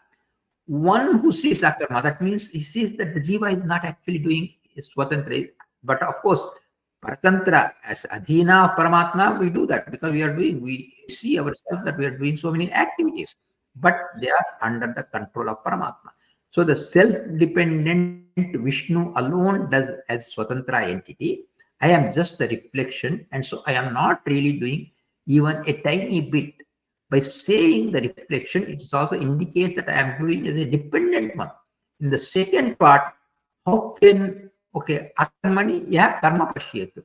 one who sees akarma, that means he sees that the jiva is not actually doing swatantra. But of course, paratantra, as adhina of Paramatma, we do that because we see ourselves that we are doing so many activities, but they are under the control of Paramatma. So the self-dependent Vishnu alone does as Swatantra entity. I am just the reflection, and so I am not really doing even a tiny bit. By saying the reflection, it also indicates that I am doing as a dependent one. In the second part, how can, akarmani, karma pashyatu.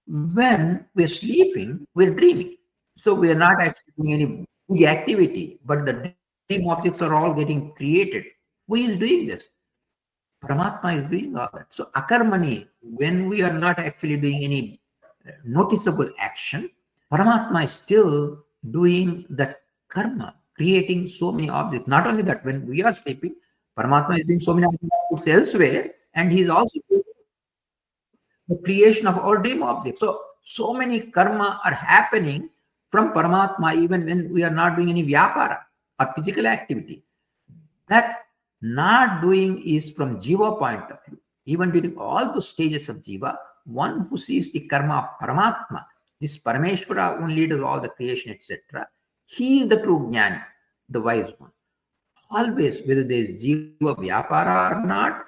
When we're sleeping, we're dreaming. So we are not actually doing any big activity, but the dream objects are all getting created. Who is doing this? Paramatma is doing all that. So akarmani, when we are not actually doing any noticeable action, Paramatma is still doing that karma, creating so many objects. Not only that, when we are sleeping, Paramatma is doing so many objects elsewhere, and he is also doing the creation of all dream objects. So many karma are happening from Paramatma even when we are not doing any vyapara or physical activity. That not doing is from jiva point of view. Even during all the stages of jiva, one who sees the karma of Paramatma, this Parameshvara only does all the creation, etc. He is the true jnani, the wise one. Always, whether there is jiva vyapara or not,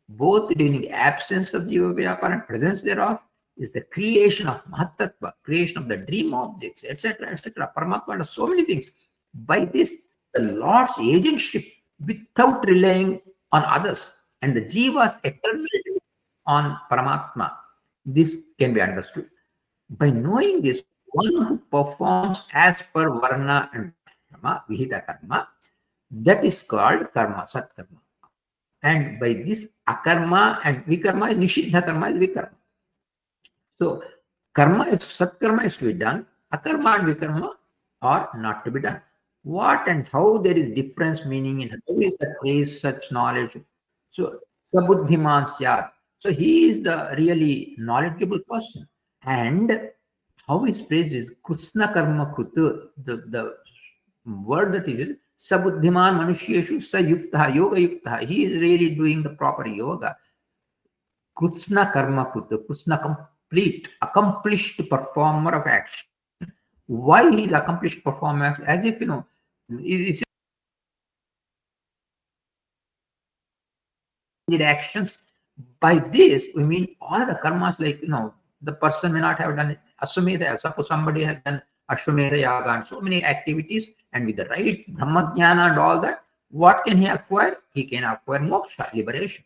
both during the absence of jiva vyapara and presence thereof, is the creation of Mahatattva, creation of the dream objects, etc., etc. Paramatma does so many things. By this, the Lord's agentship without relying on others and the jiva's eternity on Paramatma, this can be understood. By knowing this, one who performs as per varna and karma, vihita karma, that is called karma, sat karma. And by this, akarma and vikarma is nishiddha karma is vikarma. So karma is sat karma is to be done, akarma and vikarma are not to be done. what and how there is difference meaning in how is the phrase such knowledge. So sabuddhiman syat. So he is the really knowledgeable person. And how his phrase is Krishna karma krutu, the word that is sabuddhiman manusyeshu sa yukta yoga yukta. He is really doing the proper yoga. Krishna karma krutu, Krishna complete, accomplished performer of action. Why he is accomplished performer? As if it's actions. By this, we mean all the karmas, like the person may not have done Ashwamedha. Suppose somebody has done Ashwamedha Yaga and so many activities, and with the right Brahmajnana and all that, what can he acquire? He can acquire moksha, liberation.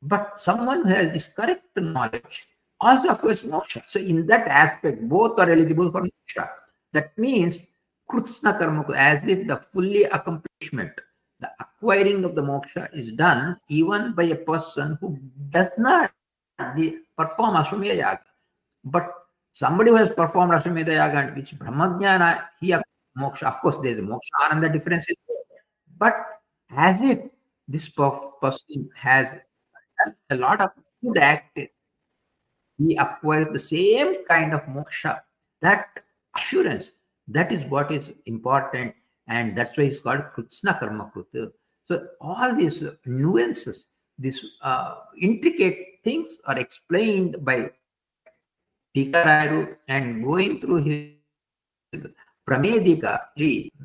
But someone who has this correct knowledge also acquires moksha. So in that aspect, both are eligible for moksha. That means Krishna karma, as if the fully accomplishment, the acquiring of the moksha is done even by a person who does not perform Ashwamedha Yaga. But somebody who has performed Ashwamedha Yaga and which Brahmajnana, he acquires moksha. Of course, there is a moksha ananda difference. But as if this person has a lot of good act, he acquires the same kind of moksha. That assurance, that is what is important, and that's why it's called Krishna Karma Kruta. So all these nuances, these intricate things are explained by Tikarayaru, and going through his Pramedika,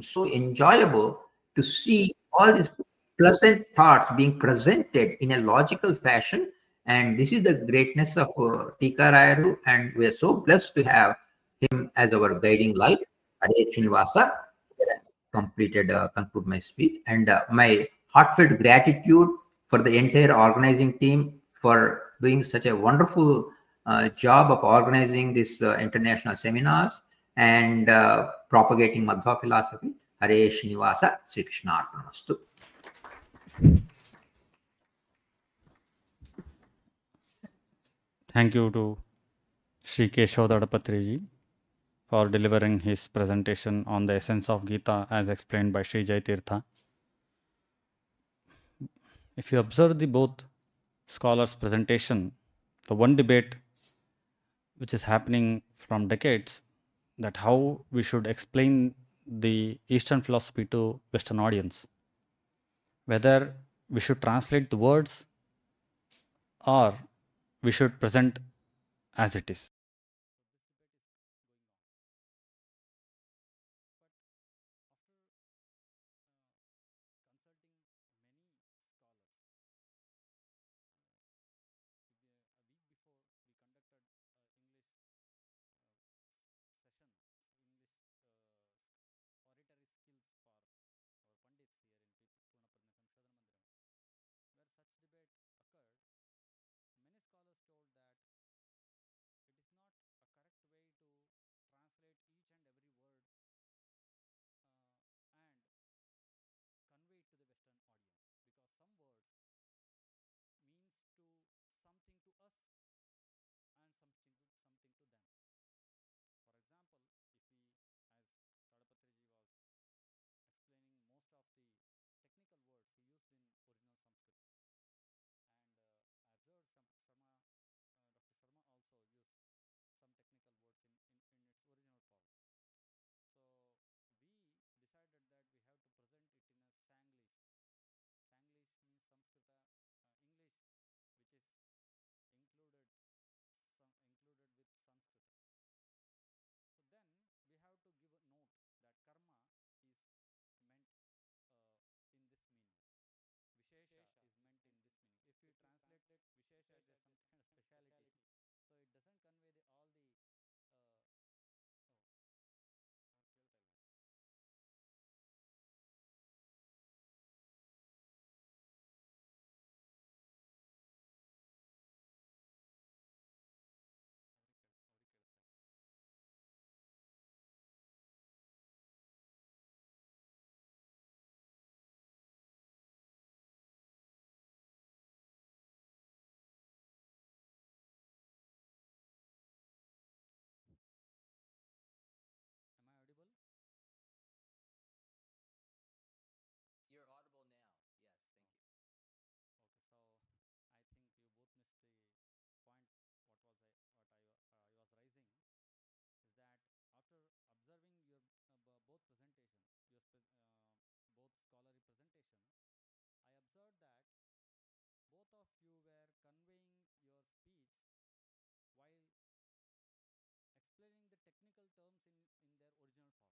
so enjoyable to see all these pleasant thoughts being presented in a logical fashion. And this is the greatness of Tikarayaru, and we are so blessed to have him as our guiding light. Hare Srinivasa. Conclude my speech, and my heartfelt gratitude for the entire organizing team for doing such a wonderful job of organizing this international seminars and propagating Madhva philosophy. Hare Srinivasa, Sri Krishnarpanastu. Thank you to Shri Kesava Tadipatri ji for delivering his presentation on the essence of Gita as explained by Shri Jayatirtha. If you observe the both scholars' presentation, the one debate which is happening from decades, that how we should explain the Eastern philosophy to Western audience, whether we should translate the words or we should present as it is. presentation, both scholarly presentation, I observed that both of you were conveying your speech while explaining the technical terms in their original form. So, 1 week back, we organized a scholarly oratory skills, English oratory skills for our Pandits, where this debate occurred whether we should translate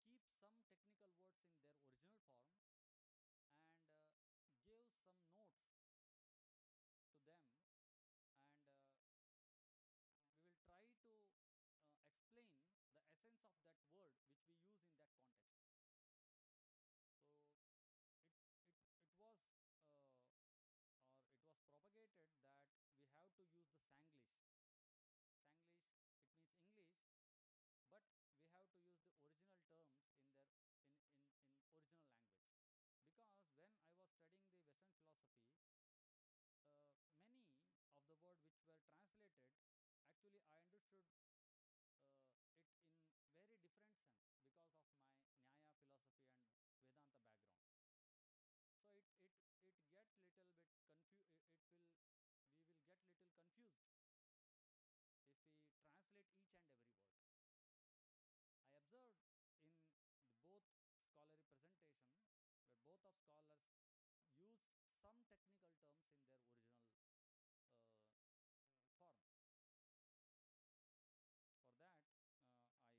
each and every word into English to convey our philosophy to the Western world, or whether we should keep some technical words in their original form and give some notes to them, and we will try to explain the essence of that word which we use in that context. So it was it was propagated that we have to use the Sanglish. Sanglish, it means English, but we have to use the original terms in their in original language. Because when I was studying the Western philosophy, many of the words which were translated, actually I understood it in very different sense because of my Nyaya philosophy and Vedanta background. So it get little bit confused. We will get little confused if we translate each and every word. I observed in the both scholarly presentation where both of scholars used some technical terms in their original form. For that, I am thankful both of scholars for presenting their views. Now I request President of this session.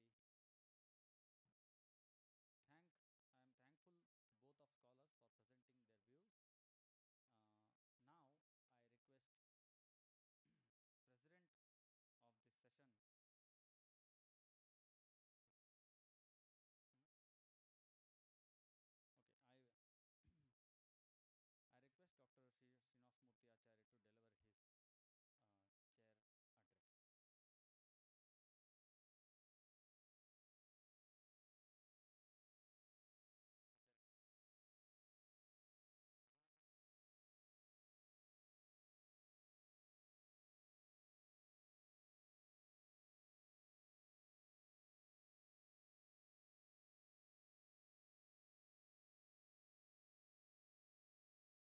Okay, I request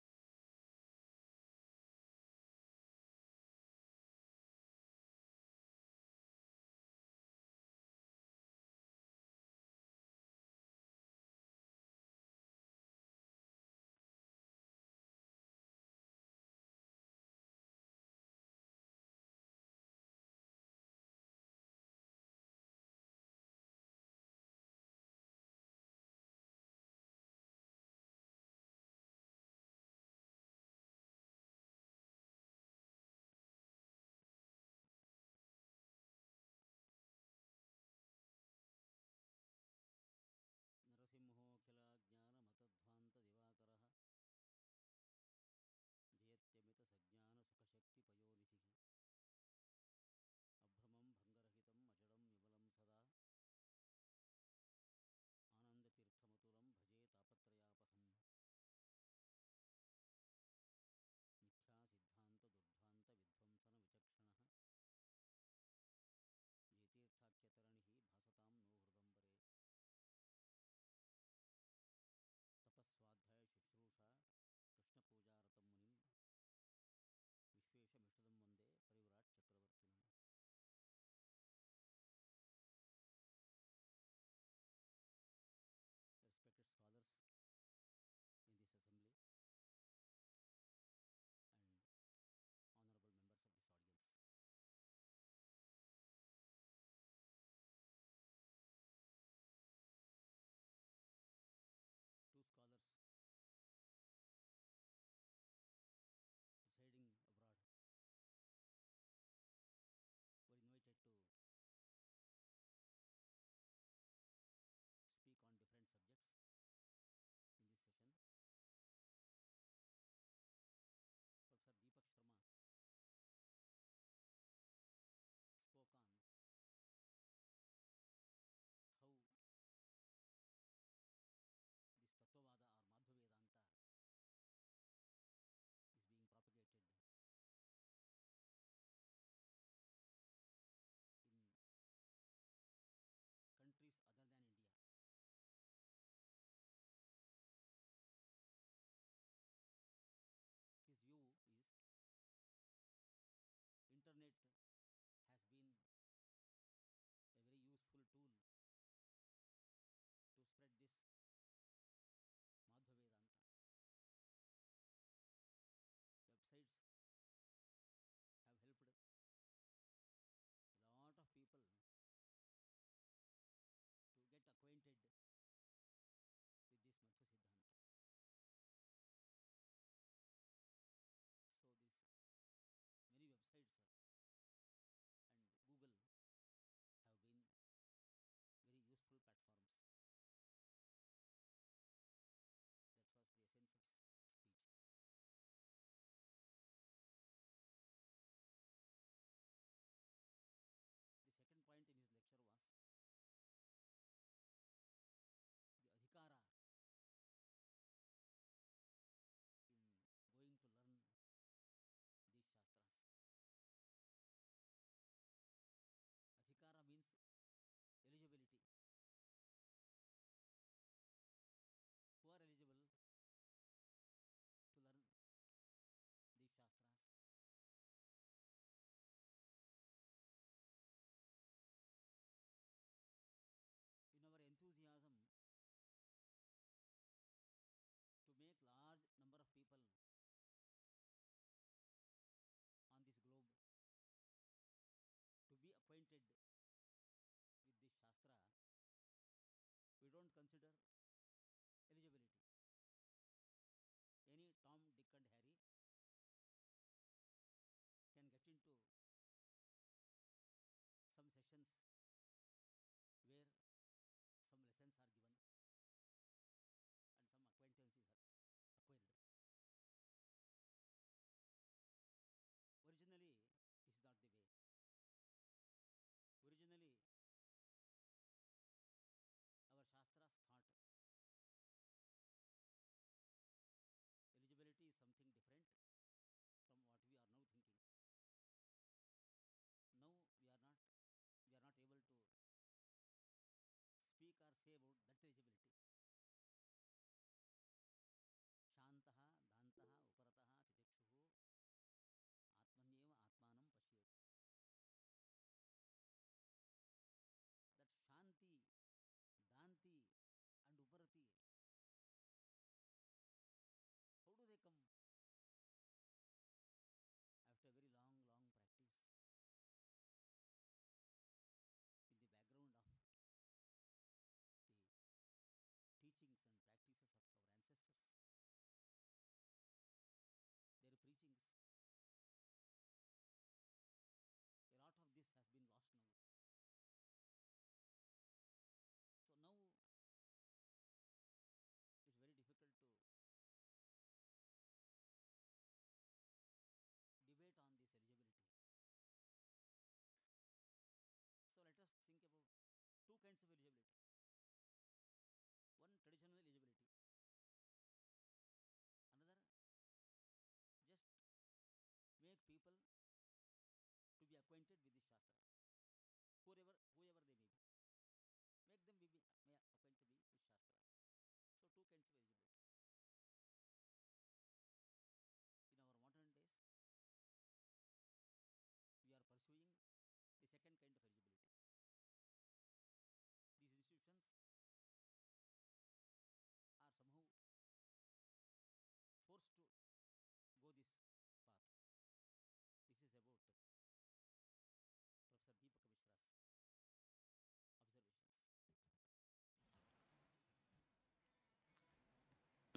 Dr. Srinivasmurthy Acharya to deliver his chair address.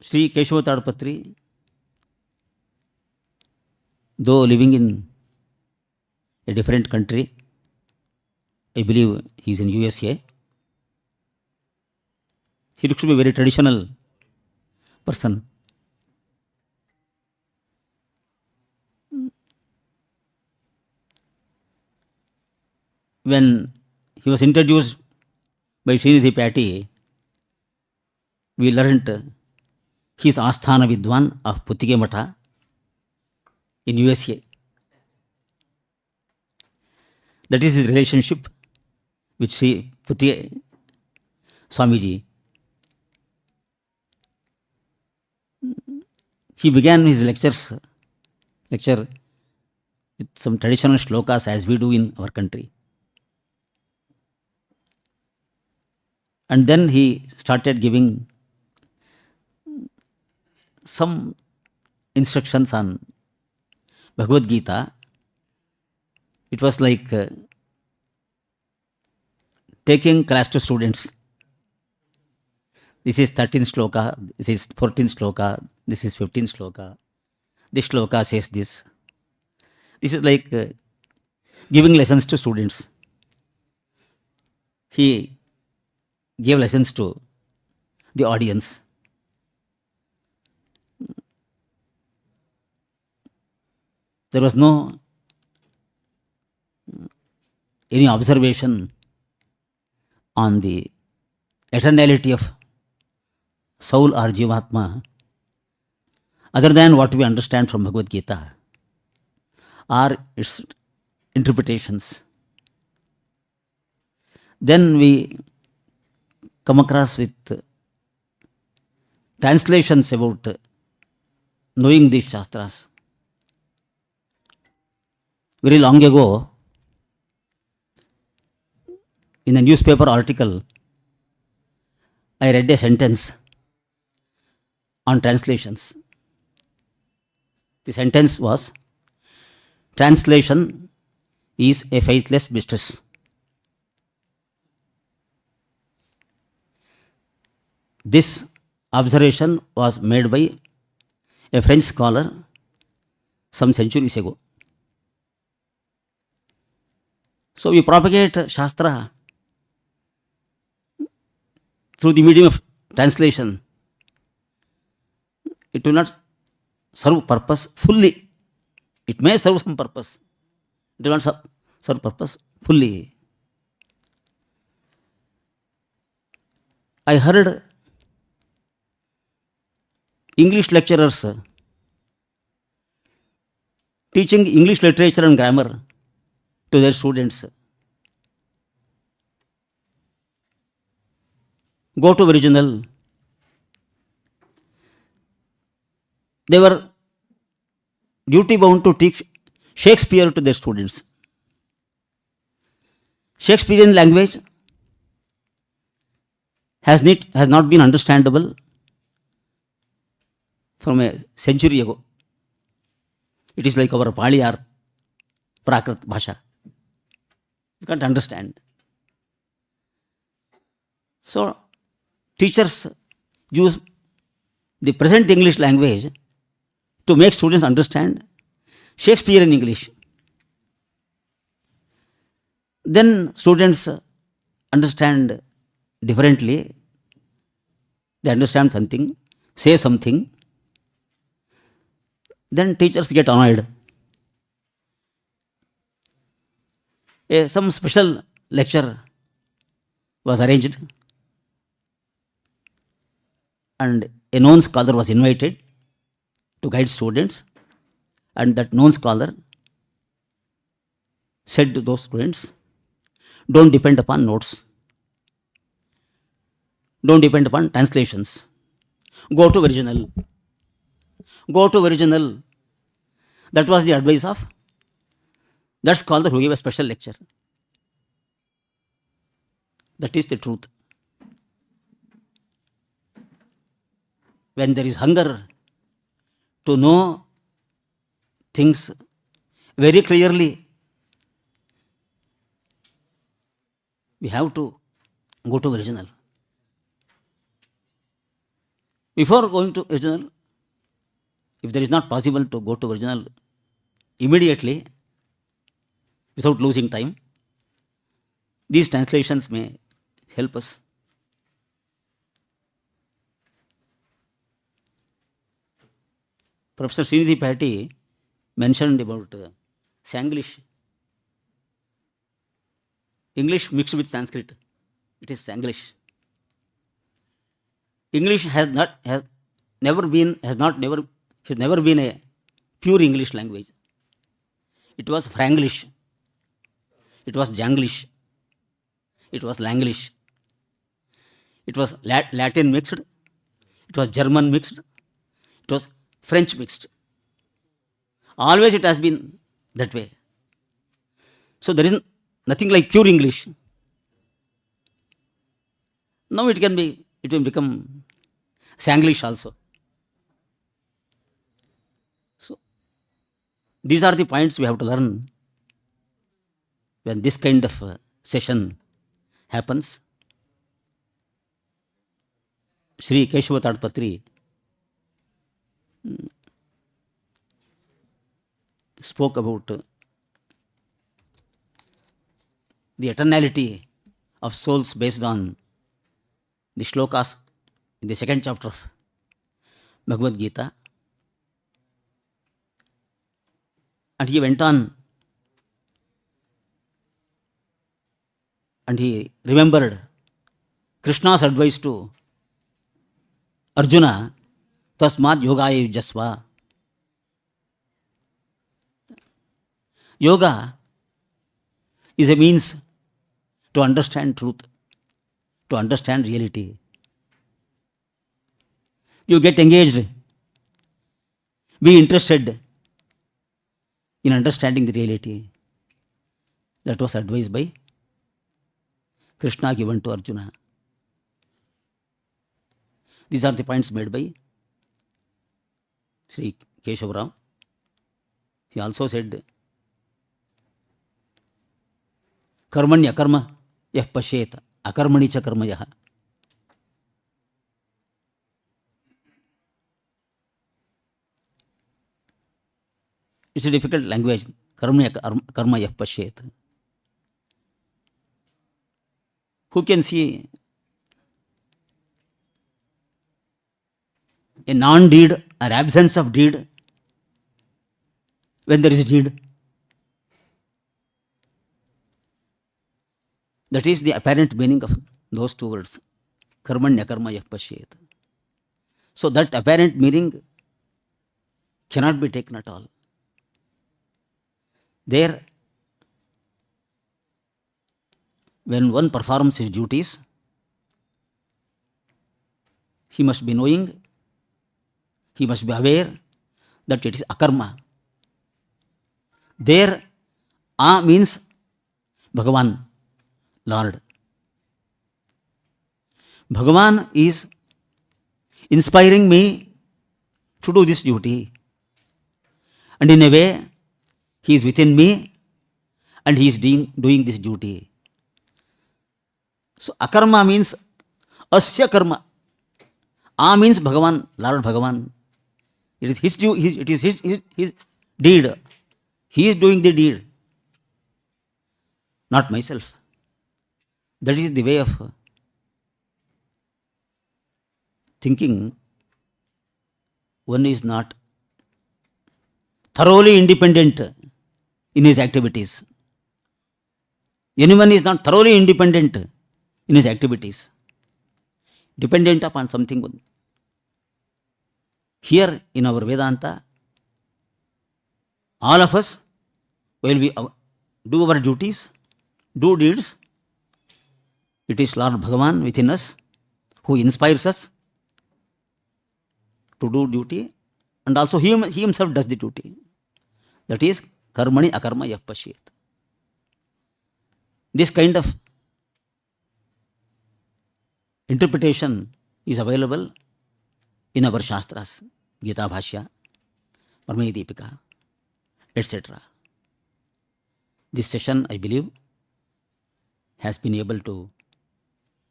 Shri Kesava Tadipatri, though living in a different country, I believe he is in USA. He looks to be a very traditional person. When he was introduced by Srinidhi Patti, we learnt he is Asthana Vidwan of Puttige Matha in USA. That is his relationship with Sri Puttige Swamiji. He began his lecture with some traditional shlokas as we do in our country. And then he started giving some instructions on Bhagavad Gita. It was like taking class to students. This is 13th shloka, this is 14th shloka, this is 15th shloka. This shloka says this. This is like giving lessons to students. He gave lessons to the audience. There was no any observation on the eternality of soul or Jivatma other than what we understand from Bhagavad Gita or its interpretations. Then we come across with translations about knowing these Shastras. Very long ago, in a newspaper article, I read a sentence on translations. The sentence was, translation is a faithless business. This observation was made by a French scholar some centuries ago. So we propagate Shastra through the medium of translation. It will not serve purpose fully. It may serve some purpose. It will not serve purpose fully. I heard English lecturers teaching English literature and grammar to their students. Go to original. They were duty bound to teach Shakespeare to their students. Shakespearean language has not been understandable from a century ago. It is like our Pali or Prakrit Bhasha. You can't understand. So, teachers use the present English language to make students understand Shakespearean English. Then students understand differently. They understand something, say something. Then teachers get annoyed. Some special lecture was arranged and a known scholar was invited to guide students, and that known scholar said to those students, don't depend upon notes. Don't depend upon translations. Go to original. Go to original. That was the advice of that scholar who gave a special lecture. That is the truth. When there is hunger to know things very clearly, we have to go to original. Before going to original, if there is not possible to go to original immediately, without losing time, these translations may help us. Professor Srinidhi Patty mentioned about Sanglish. English mixed with Sanskrit. It is Sanglish. English has never been a pure English language. It was Franglish. It was Janglish. It was Langlish. It was Latin mixed. It was German mixed. It was French mixed. Always it has been that way. So there is nothing like pure English. Now it will become Sanglish also. So these are the points we have to learn when this kind of session happens. Shri Kesava Tadipatri spoke about the eternality of souls based on the shlokas in the second chapter of Bhagavad Gita. And he went on and he remembered Krishna's advice to Arjuna, Tasmad Yogaya Yujasva. Yoga is a means to understand truth, to understand reality. You get engaged, be interested in understanding the reality. That was advised by Krishna given to Arjuna. These are the points made by Sri Kesava. He also said, Karmanya karma yah pashet, akarmani cha karma yah. It's a difficult language. Karmanya karma yah pashet. Who can see a non-deed or absence of deed when there is deed? That is the apparent meaning of those two words. Karmanya karma yah pashet. So that apparent meaning cannot be taken at all. There, when one performs his duties, he must be knowing, he must be aware that it is akarma. There, A means Bhagavan, Lord. Bhagavan is inspiring me to do this duty. And in a way, he is within me and he is doing this duty. So akarma means asya karma. A means Bhagavan, Lord Bhagavan. It is his deed. He is doing the deed, not myself. That is the way of thinking. One is not thoroughly independent in his activities. Anyone is not thoroughly independent in his activities, dependent upon something. Here in our Vedanta, all of us, while we do our duties, do deeds, it is Lord Bhagavan within us who inspires us to do duty, and also he himself does the duty. That is karmani akarma yah pashyet. This kind of interpretation is available in our Shastras, Gita Bhashya, Parmaya Deepika, etc. This session, I believe, has been able to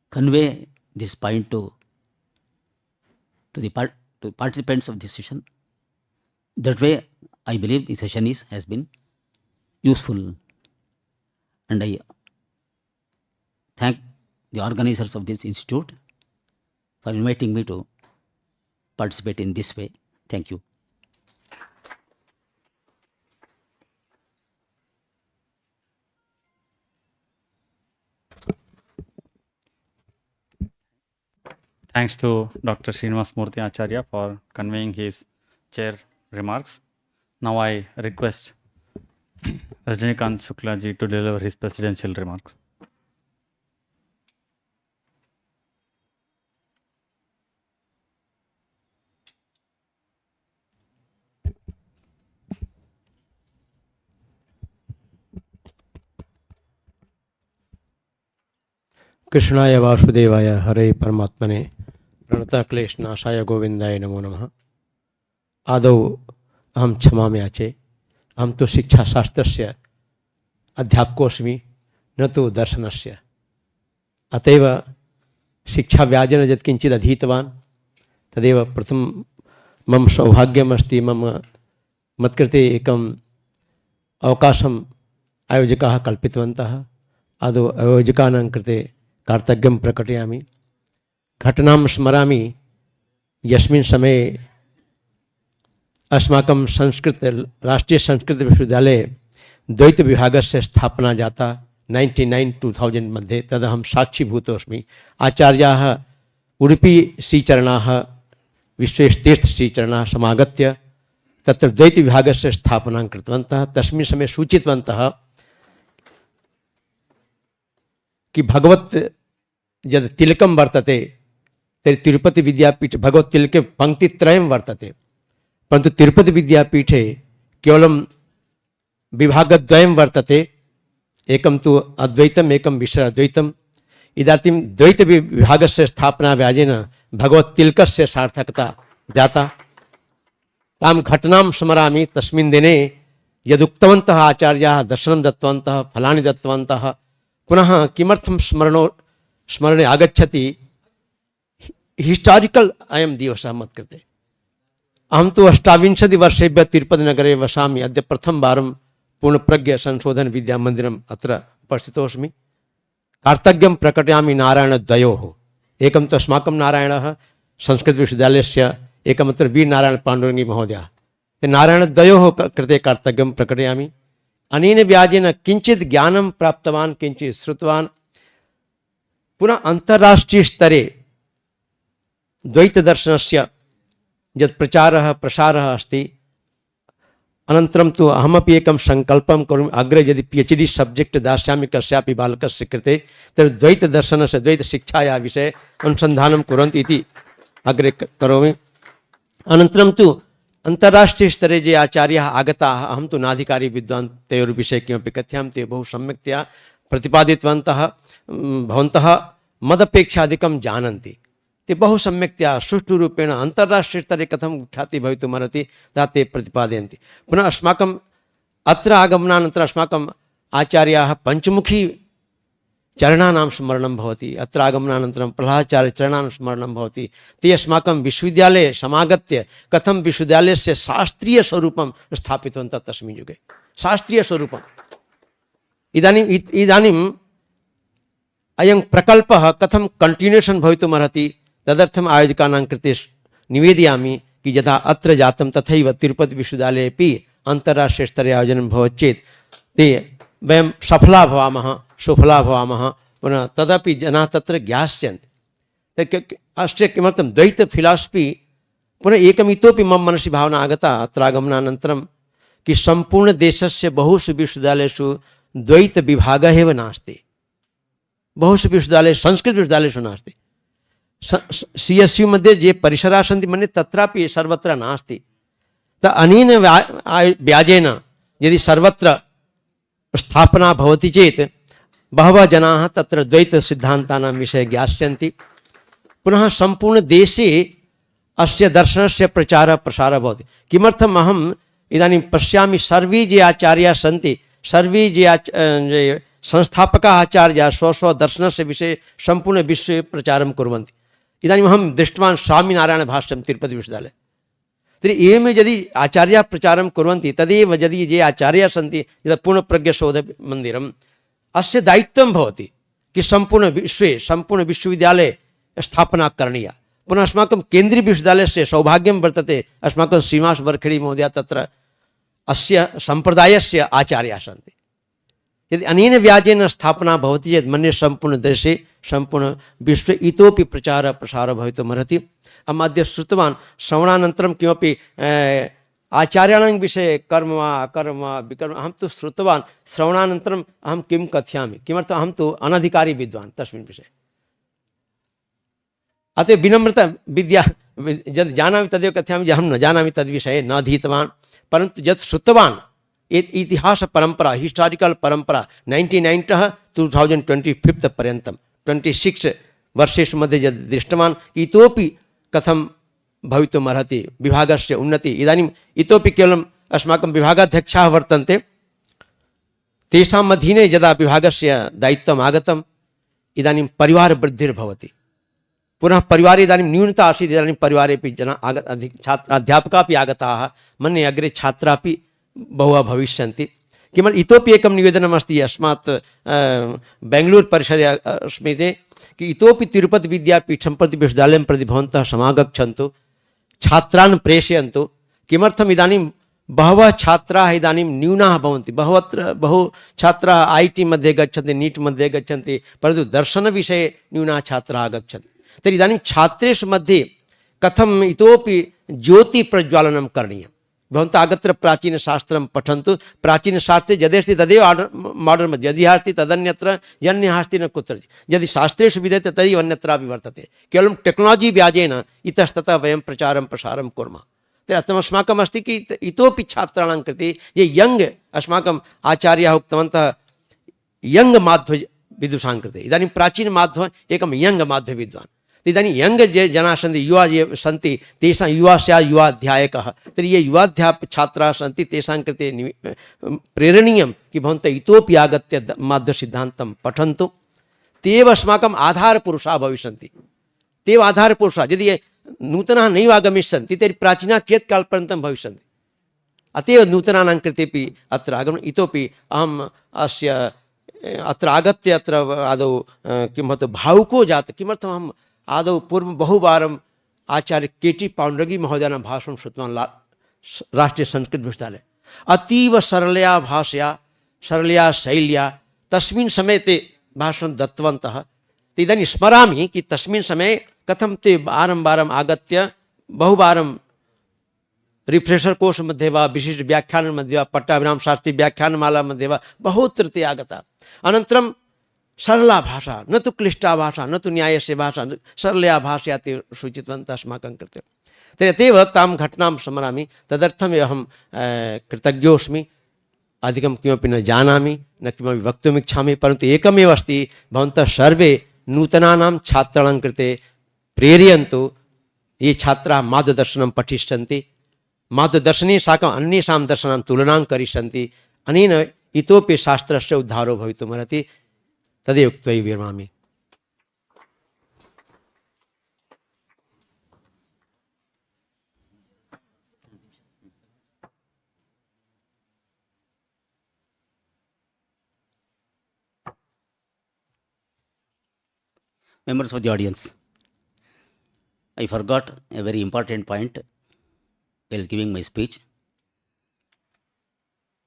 convey this point to to the participants of this session. That way, I believe the session has been useful, and I thank the organizers of this institute for inviting me to participate in this way. Thank you. Thanks to Dr. Srinivasmurthy Acharya for conveying his chair remarks. Now I request Rajnikant Shukla ji to deliver his presidential remarks. कृष्णाय वासुदेवाय हरे परमात्मने प्रणतः क्लेशनाशाय गोविंदाय नमो नमः। आदौ अहं क्षमामि याचे। अहं तो शिक्षाशास्त्रस्य अध्यापकोऽस्मि, न तु दर्शनस्य। अतएव शिक्षाव्याजेन यत्किञ्चित् अधीतवान् तदेव प्रथमं मम सौभाग्यमस्ति। मत्कृते एकम् अवकाशम् आयोजकाः कल्पितवन्तः। आदौ आयोजकानां कृते कार्तज्ञं प्रकटयामि। घटनां स्मरामि। यस्मिन् समये अस्माकं राष्ट्रीय संस्कृत विश्वविद्यालये द्वैत विभागस्य स्थापना जाता 1999-2000 मध्ये, तदहं साक्षीभूतोऽस्मि। आचार्याः उडुपी श्रीचरणाः विश्वेशतीर्थ श्रीचरणाः समागत्य तत्र द्वैत विभागस्य स्थापनां कृतवन्तः। तस्मिन् समये सूचितवन्तः कि भगवत यद् तिलकं वर्तते तर्हि तिरुपति विद्यापीठ भगवत तिलके पंक्तित्रयं वर्तते, परन्तु तिरुपति विद्यापीठे केवलं विभागद्वयं वर्तते। एकं तु अद्वैतम्, एकं मिश्राद्वैतम्। इदानीं द्वैत विभागस्य स्थापना व्याजेन भगवत तिलकस्य सार्थकता जाता। तां घटनां स्मरामि। तस्मिन् दिने यदुक्तवन्तः आचार्याः दर्शनं दत्तवन्तः, फलानि दत्तवन्तः, पुनः किमर्थं स्मरणे आगच्छति, हिस्टारिकल अयं दिवसः मत्कृते। अहं तु 28 वर्षेभ्यः तिरुपतिनगरे वसामि। अद्य प्रथमवारं पूर्णप्रज्ञ संशोधन विद्यामन्दिरम् अत्र उपस्थितोऽस्मि। कार्तज्ञं प्रकटयामि नारायणद्वयोः। एकं तु अस्माकं नारायणः संस्कृतविश्वविद्यालयस्य, एकमत्र वी नारायण पाण्डुरङ्गी महोदयः। ते नारायणद्वयोः कृते कार्तज्ञं प्रकटयामि। अनेन व्याजेन किंचित ज्ञानं प्राप्तवान्, किंचित श्रुतवान्। पुनः अंतर्राष्ट्रीय स्तरे द्वैत दर्शनस्य यत् प्रचारः प्रसारः अस्ति। अनन्तरं तु अहमपि एकं सङ्कल्पं करोमि, अग्रे यदि PhD सब्जेक्ट् दास्यामि कस्यापि बालकस्य कृते तर्हि द्वैत दर्शनस्य द्वैत शिक्षायाः विषये अनुसन्धानं कुर्वन्तु इति अग्रे करोमि। अनन्तरं तु अंतर्राष्ट्रीय स्तरे ये आचार्याः आगताः, अहं तु नाधिकारी विद्वान्, तयोर्विषये किमपि कथयामि। ते बहु सम्यक्तया प्रतिपादितवन्तः। भवन्तः मदपेक्षाधिकं जानन्ति। ते बहु सम्यक्तया सुष्ठुरूपेण अंतर्राष्ट्रीय स्तरे कथं ख्यातिः भवितुमर्हति तथा ते प्रतिपादयन्ति। पुनः अस्माकम् अत्र आगमनानन्तरम् अस्माकम् आचार्याः पञ्चमुखी चरणानां स्मरणं भवति। अत्र आगमनानन्तरं प्रह्लादाचार्य चरणानां स्मरणं भवति। ते अस्माकं विश्वविद्यालये समागत्य कथं विश्वविद्यालयस्य शास्त्रीयस्वरूपं स्थापितवन्तः तस्मिन् युगे। शास्त्रीयस्वरूपम् इदानीम् अयं प्रकल्पः कथं कण्टिन्यूशन् भवितुमर्हति तदर्थम् आयोजकानां कृते निवेदयामि कि यथा अत्र जातं तथैव तिरुपति विश्वविद्यालयेपि अन्ताराष्ट्रीय स्तरे आयोजनं भवति चेत् ते वयं सफला भवामः, सुफला भवामः। पुनः तदपि जनाः तत्र ज्ञास्यन्ति। अस्य किमर्थं द्वैत फिलासफी। पुनः एकम् इतोपि मम मनसि भावना आगता अत्र आगमनानन्तरं कि सम्पूर्णदेशस्य बहुषु विश्वविद्यालयेषु द्वैत विभागः एव नास्ति। बहुषु विश्वविद्यालयेषु संस्कृतविश्वविद्यालयेषु नास्ति। CSU मध्ये ये परिसराः सन्ति मन्ये तत्रापि सर्वत्र नास्ति। अनेन व्याजेन यदि सर्वत्र स्थापना भवति चेत् बहवः जनाः तत्र द्वैत सिद्धान्तानां विषये ज्ञास्यन्ति। पुनः सम्पूर्ण देशे अस्य दर्शनस्य प्रचारः प्रसारः भवति। किमर्थम् अहम् इदानीं पश्यामि, सर्वे ये आचार्याः सन्ति, सर्वे ये संस्थापकाः आचार्याः स्वस्व दर्शनस्य विषये सम्पूर्ण विश्वे प्रचारं कुर्वन्ति। इदानीम् अहं दृष्टवान् स्वामिनारायणभाष्यं तिरुपति विश्वविद्यालये। तर्हि एवं यदि आचार्याः प्रचारं कुर्वन्ति तदेव यदि ये आचार्याः सन्ति यदा पूर्णप्रज्ञशोधमन्दिरम् अस्य दायित्वं भवति कि सम्पूर्ण विश्वविद्यालये स्थापना करणीया। पुनः अस्माकं केन्द्रीयविश्वविद्यालयस्य सौभाग्यं वर्तते, अस्माकं श्रीनिवास वर्खेडी महोदय तत्र अस्य सम्प्रदायस्य आचार्याः सन्ति। यदि अनेन व्याजेन स्थापना भवति चेत् मन्ये सम्पूर्णदेशे सम्पूर्णविश्वे इतोपि प्रचारः प्रसारः भवितुमर्हति। अहम् अद्य श्रुतवान् श्रवणानन्तरं किमपि आचार्याणां विषये कर्म वा अकर्म वा विकर्म, अहं तु श्रुतवान् श्रवणानन्तरम् अहं किं कथयामि, किमर्थम् अहं तु अनधिकारी विद्वान् तस्मिन् विषये। अतः विनम्रता विद्या यद् जानामि तदेव कथयामि, अहं न जानामि तद्विषये न अधीतवान्, परन्तु यत् श्रुतवान् इतिहास परंपरा हिस्टोरिकल परंपरा 1990 2025 पर्यन्तं 26 वर्षेषु मध्ये यद् दृष्टवान् इतोपि कथं भवितुमर्हति विभागस्य उन्नति। इदानीम् इतोपि केवलम् अस्माकं विभागाध्यक्षाः वर्तन्ते, तेषाम् अधीने यदा विभागस्य दायित्वम् आगतम् इदानीं परिवारवृद्धिर्भवति। पुनः परिवारे इदानीं न्यूनता आसीत्, इदानीं परिवारेपि जनाः छात्र अध्यापकाः अपि आगताः, मन्ये अग्रे छात्रापि बहु भविष्यन्ति। किमर्थम् इतोपि एकं निवेदनमस्ति अस्मात् बेङ्गलूरु परिसरे अस्मिते कि इतोपि तिरुपति विद्यापीठं प्रति विश्वविद्यालयं प्रति भवन्तः समागच्छन्तु, छात्रान् प्रेषयन्तु। किमर्थम् इदानीं बहवः छात्राः इदानीं न्यूनाः भवन्ति, बहु छात्राः IIT मध्ये गच्छन्ति, नीट् मध्ये गच्छन्ति, परन्तु दर्शनविषये न्यूनाः छात्राः आगच्छन्ति। तर्हि इदानीं छात्रेषु मध्ये कथम् इतोपि ज्योतिप्रज्वालनं करणीयं। भवन्तः आगत्य प्राचीनशास्त्रं पठन्तु, प्राचीनशास्त्रे यदस्ति तदेव माडर्न् मध्ये, यदि अस्ति तदन्यत्र, यन्यः अस्ति न कुत्रचित्। यदि शास्त्रेषु विद्यते तदैव अन्यत्रापि वर्तते। केवलं टेक्नालजि व्याजेन इतस्ततः वयं प्रचारं प्रसारं कुर्मः। तर्हि अस्माकम् अस्ति कि इतोपि छात्राणां कृते ये यङ्ग्, अस्माकम् आचार्याः उक्तवन्तः यङ्ग् माध्व विदुषां कृते, इदानीं प्राचीनमाध्व एकं यङ्ग् माध्व विद्वान्, इदानीं यङ्ग् ये जनाः सन्ति, युवा ये सन्ति, तेषां युवा स्यात् युवाध्यायकः। तर्हि ये छात्राः सन्ति तेषां कृते प्रेरणीयं कि भवन्तः इतोपि आगत्य माध्वसिद्धान्तं पठन्तु। ते एव अस्माकम् आधारपुरुषाः भविष्यन्ति, ते एव आधारपुरुषाः। यदि नूतनाः नैव आगमिष्यन्ति तर्हि प्राचीनाः कियत् कालपर्यन्तं भविष्यन्ति। अत एव नूतनानां कृतेपि अत्र आगमनम्। इतोपि अहम् अस्य अत्र आगत्य अत्र आदौ किं भवतु भावुको जातः। किमर्थमहम् आदौ पूर्वं बहुवारम् आचार्य KT पाण्डुरङ्गी महोदयानां भाषणं श्रुतवान् राष्ट्रीय संस्कृत विश्वविद्यालये। अतीव सरलया भाषया, सरलया शैल्या तस्मिन् समये ते भाषणं दत्तवन्तः। इदानीं स्मरामि कि तस्मिन् समये कथं ते वारं वारम् आगत्य बहुवारं रिफ्रेशर् कोर्स् मध्ये वा, विशिष्ट व्याख्यानं मध्ये वा, पट्टाभिराम शास्त्री व्याख्यानमाला मध्ये वा बहुत्र ते आगता। अनन्तरं सरला भाषा, न तो क्लिष्टा भाषा, न तो न्यायस्य भाषा, सरलया भाषया ते सूचितवन्तः अस्माकं कृते। तर्हि अतएव तां घटनां स्मरामि, तदर्थमेव अहं कृतज्ञोऽस्मि। अधिकं किमपि न जानामि, न किमपि वक्तुमिच्छामि, परन्तु एकमेव अस्ति, भवन्तः सर्वे नूतनानां छात्राणां कृते प्रेरयन्तु। ये छात्राः माध्वदर्शनं पठिष्यन्ति, माध्वदर्शने साकम् अन्येषां दर्शनां तुलनां करिष्यन्ति, अनेन इतोपि शास्त्रस्य उद्धारो भवितुमर्हति। तदेव उक्त्वा विरमामि। Members of the audience, I forgot a very important point while giving my speech.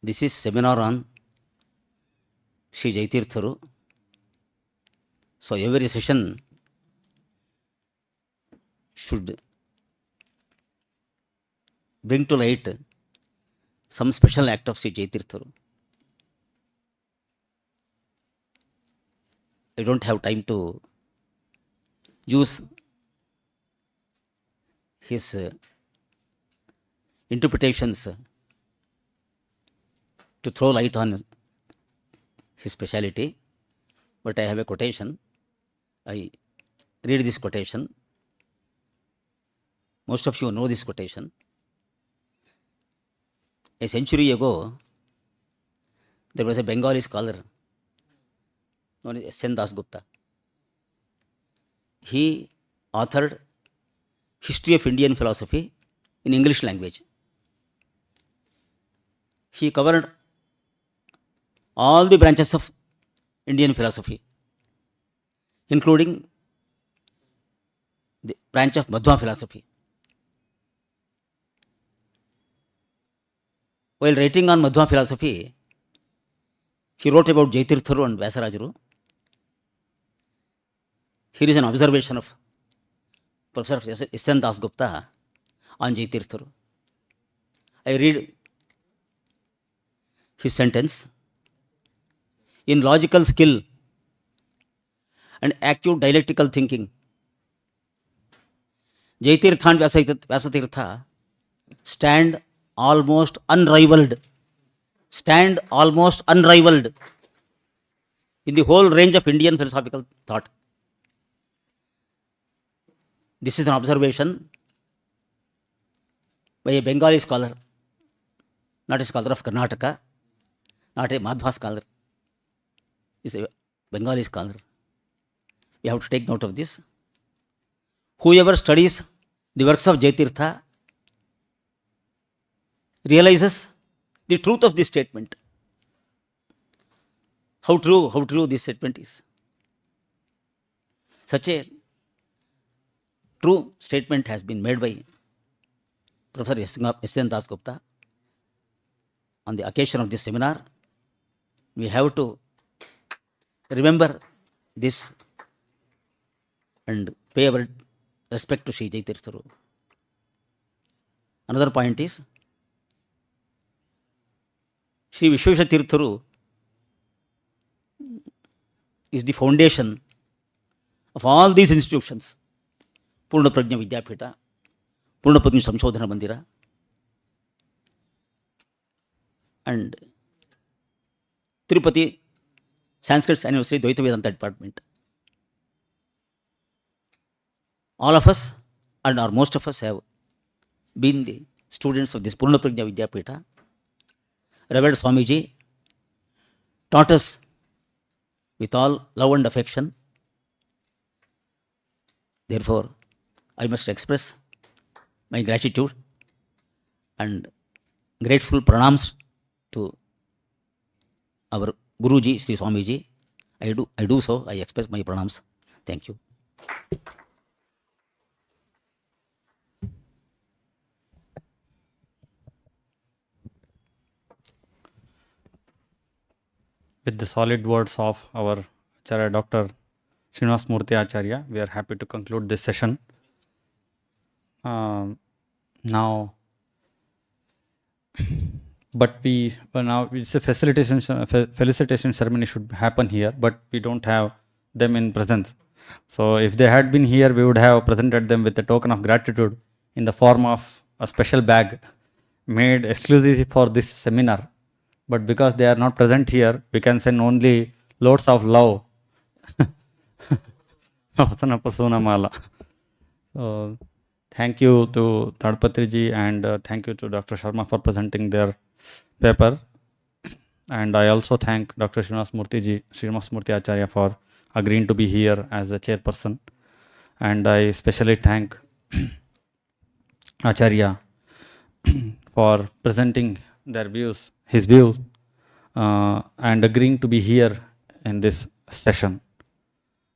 This is seminar on Shri Jayatirtha. So every session should bring to light some special act of Shri Jayatirtha. I don't have time to use his interpretations to throw light on his speciality, but I have a quotation. I read this quotation. Most of you know this quotation. A century ago, there was a Bengali scholar known as S.N. Dasgupta. He authored History of Indian Philosophy in English language. He covered all the branches of Indian philosophy, including the branch of Madhva philosophy. While writing on Madhva philosophy, he wrote about Jayatirtha and Vyasarajaru. Here is an observation of Professor S.N. Dasgupta on Jayatirtha. I read his sentence. In logical skill and acute dialectical thinking, Jayatirtha and Vyasatirtha stand almost unrivaled in the whole range of Indian philosophical thought. This is an observation by a Bengali scholar, not a scholar of Karnataka, not a Madhva scholar. Is a Bengali scholar. We have to take note of this. Whoever studies the works of Jayatirtha realizes the truth of this statement. How true this statement is. Such a true statement has been made by Professor S.N. Dasgupta. On the occasion of this seminar, we have to remember this and pay our respect to Shri Jayatirtha. Another point is, Shri Vishveshatirtha is the foundation of all these institutions. Poornaprajna Vidyapita, Poornaprajna Samshodhana Mandira, and Tirupati Sanskrit University Dvaita Vedanta Department. All of us, or most of us, have been the students of this Poornaprajna Vidyapita. Revered Swamiji taught us with all love and affection. Therefore, I must express my gratitude and grateful pranams to our Guruji, Sri Swamiji. I do so. I express my pranams. Thank you. With the solid words of our Acharya Dr. Srinivasmurthy Acharya, we are happy to conclude this session. Now it's a felicitation ceremony should happen here, but we don't have them in presence. So if they had been here, we would have presented them with a token of gratitude in the form of a special bag made exclusively for this seminar. But because they are not present here, we can send only loads of love. So, thank you to Tadipatri ji and thank you to Dr. Sharma for presenting their paper. And I also thank Dr. Srinivasmurthy Acharya for agreeing to be here as a chairperson. And I especially thank Acharya for presenting his views, and agreeing to be here in this session.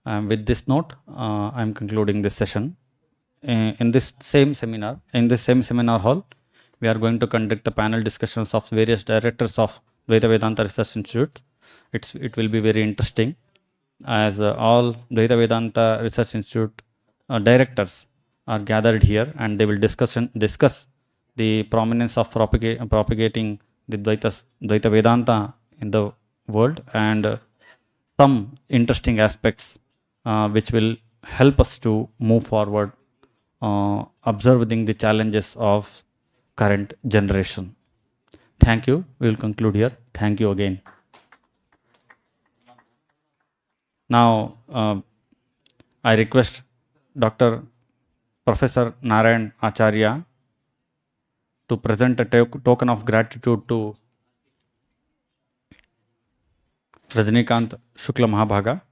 With this note, I am concluding this session. In this same seminar hall, we are going to conduct the panel discussions of various directors of Dvaita Vedanta Research Institute. It will be very interesting, as all Dvaita Vedanta Research Institute directors are gathered here, and they will discuss the prominence of propagating the Dvaita Vedanta in the world, and some interesting aspects which will help us to move forward, observing the challenges of current generation. Thank you. We will conclude here. Thank you again. Now, I request Dr. Professor Narayan Acharya to present a token of gratitude to Rajnikant Shukla Mahabhaga.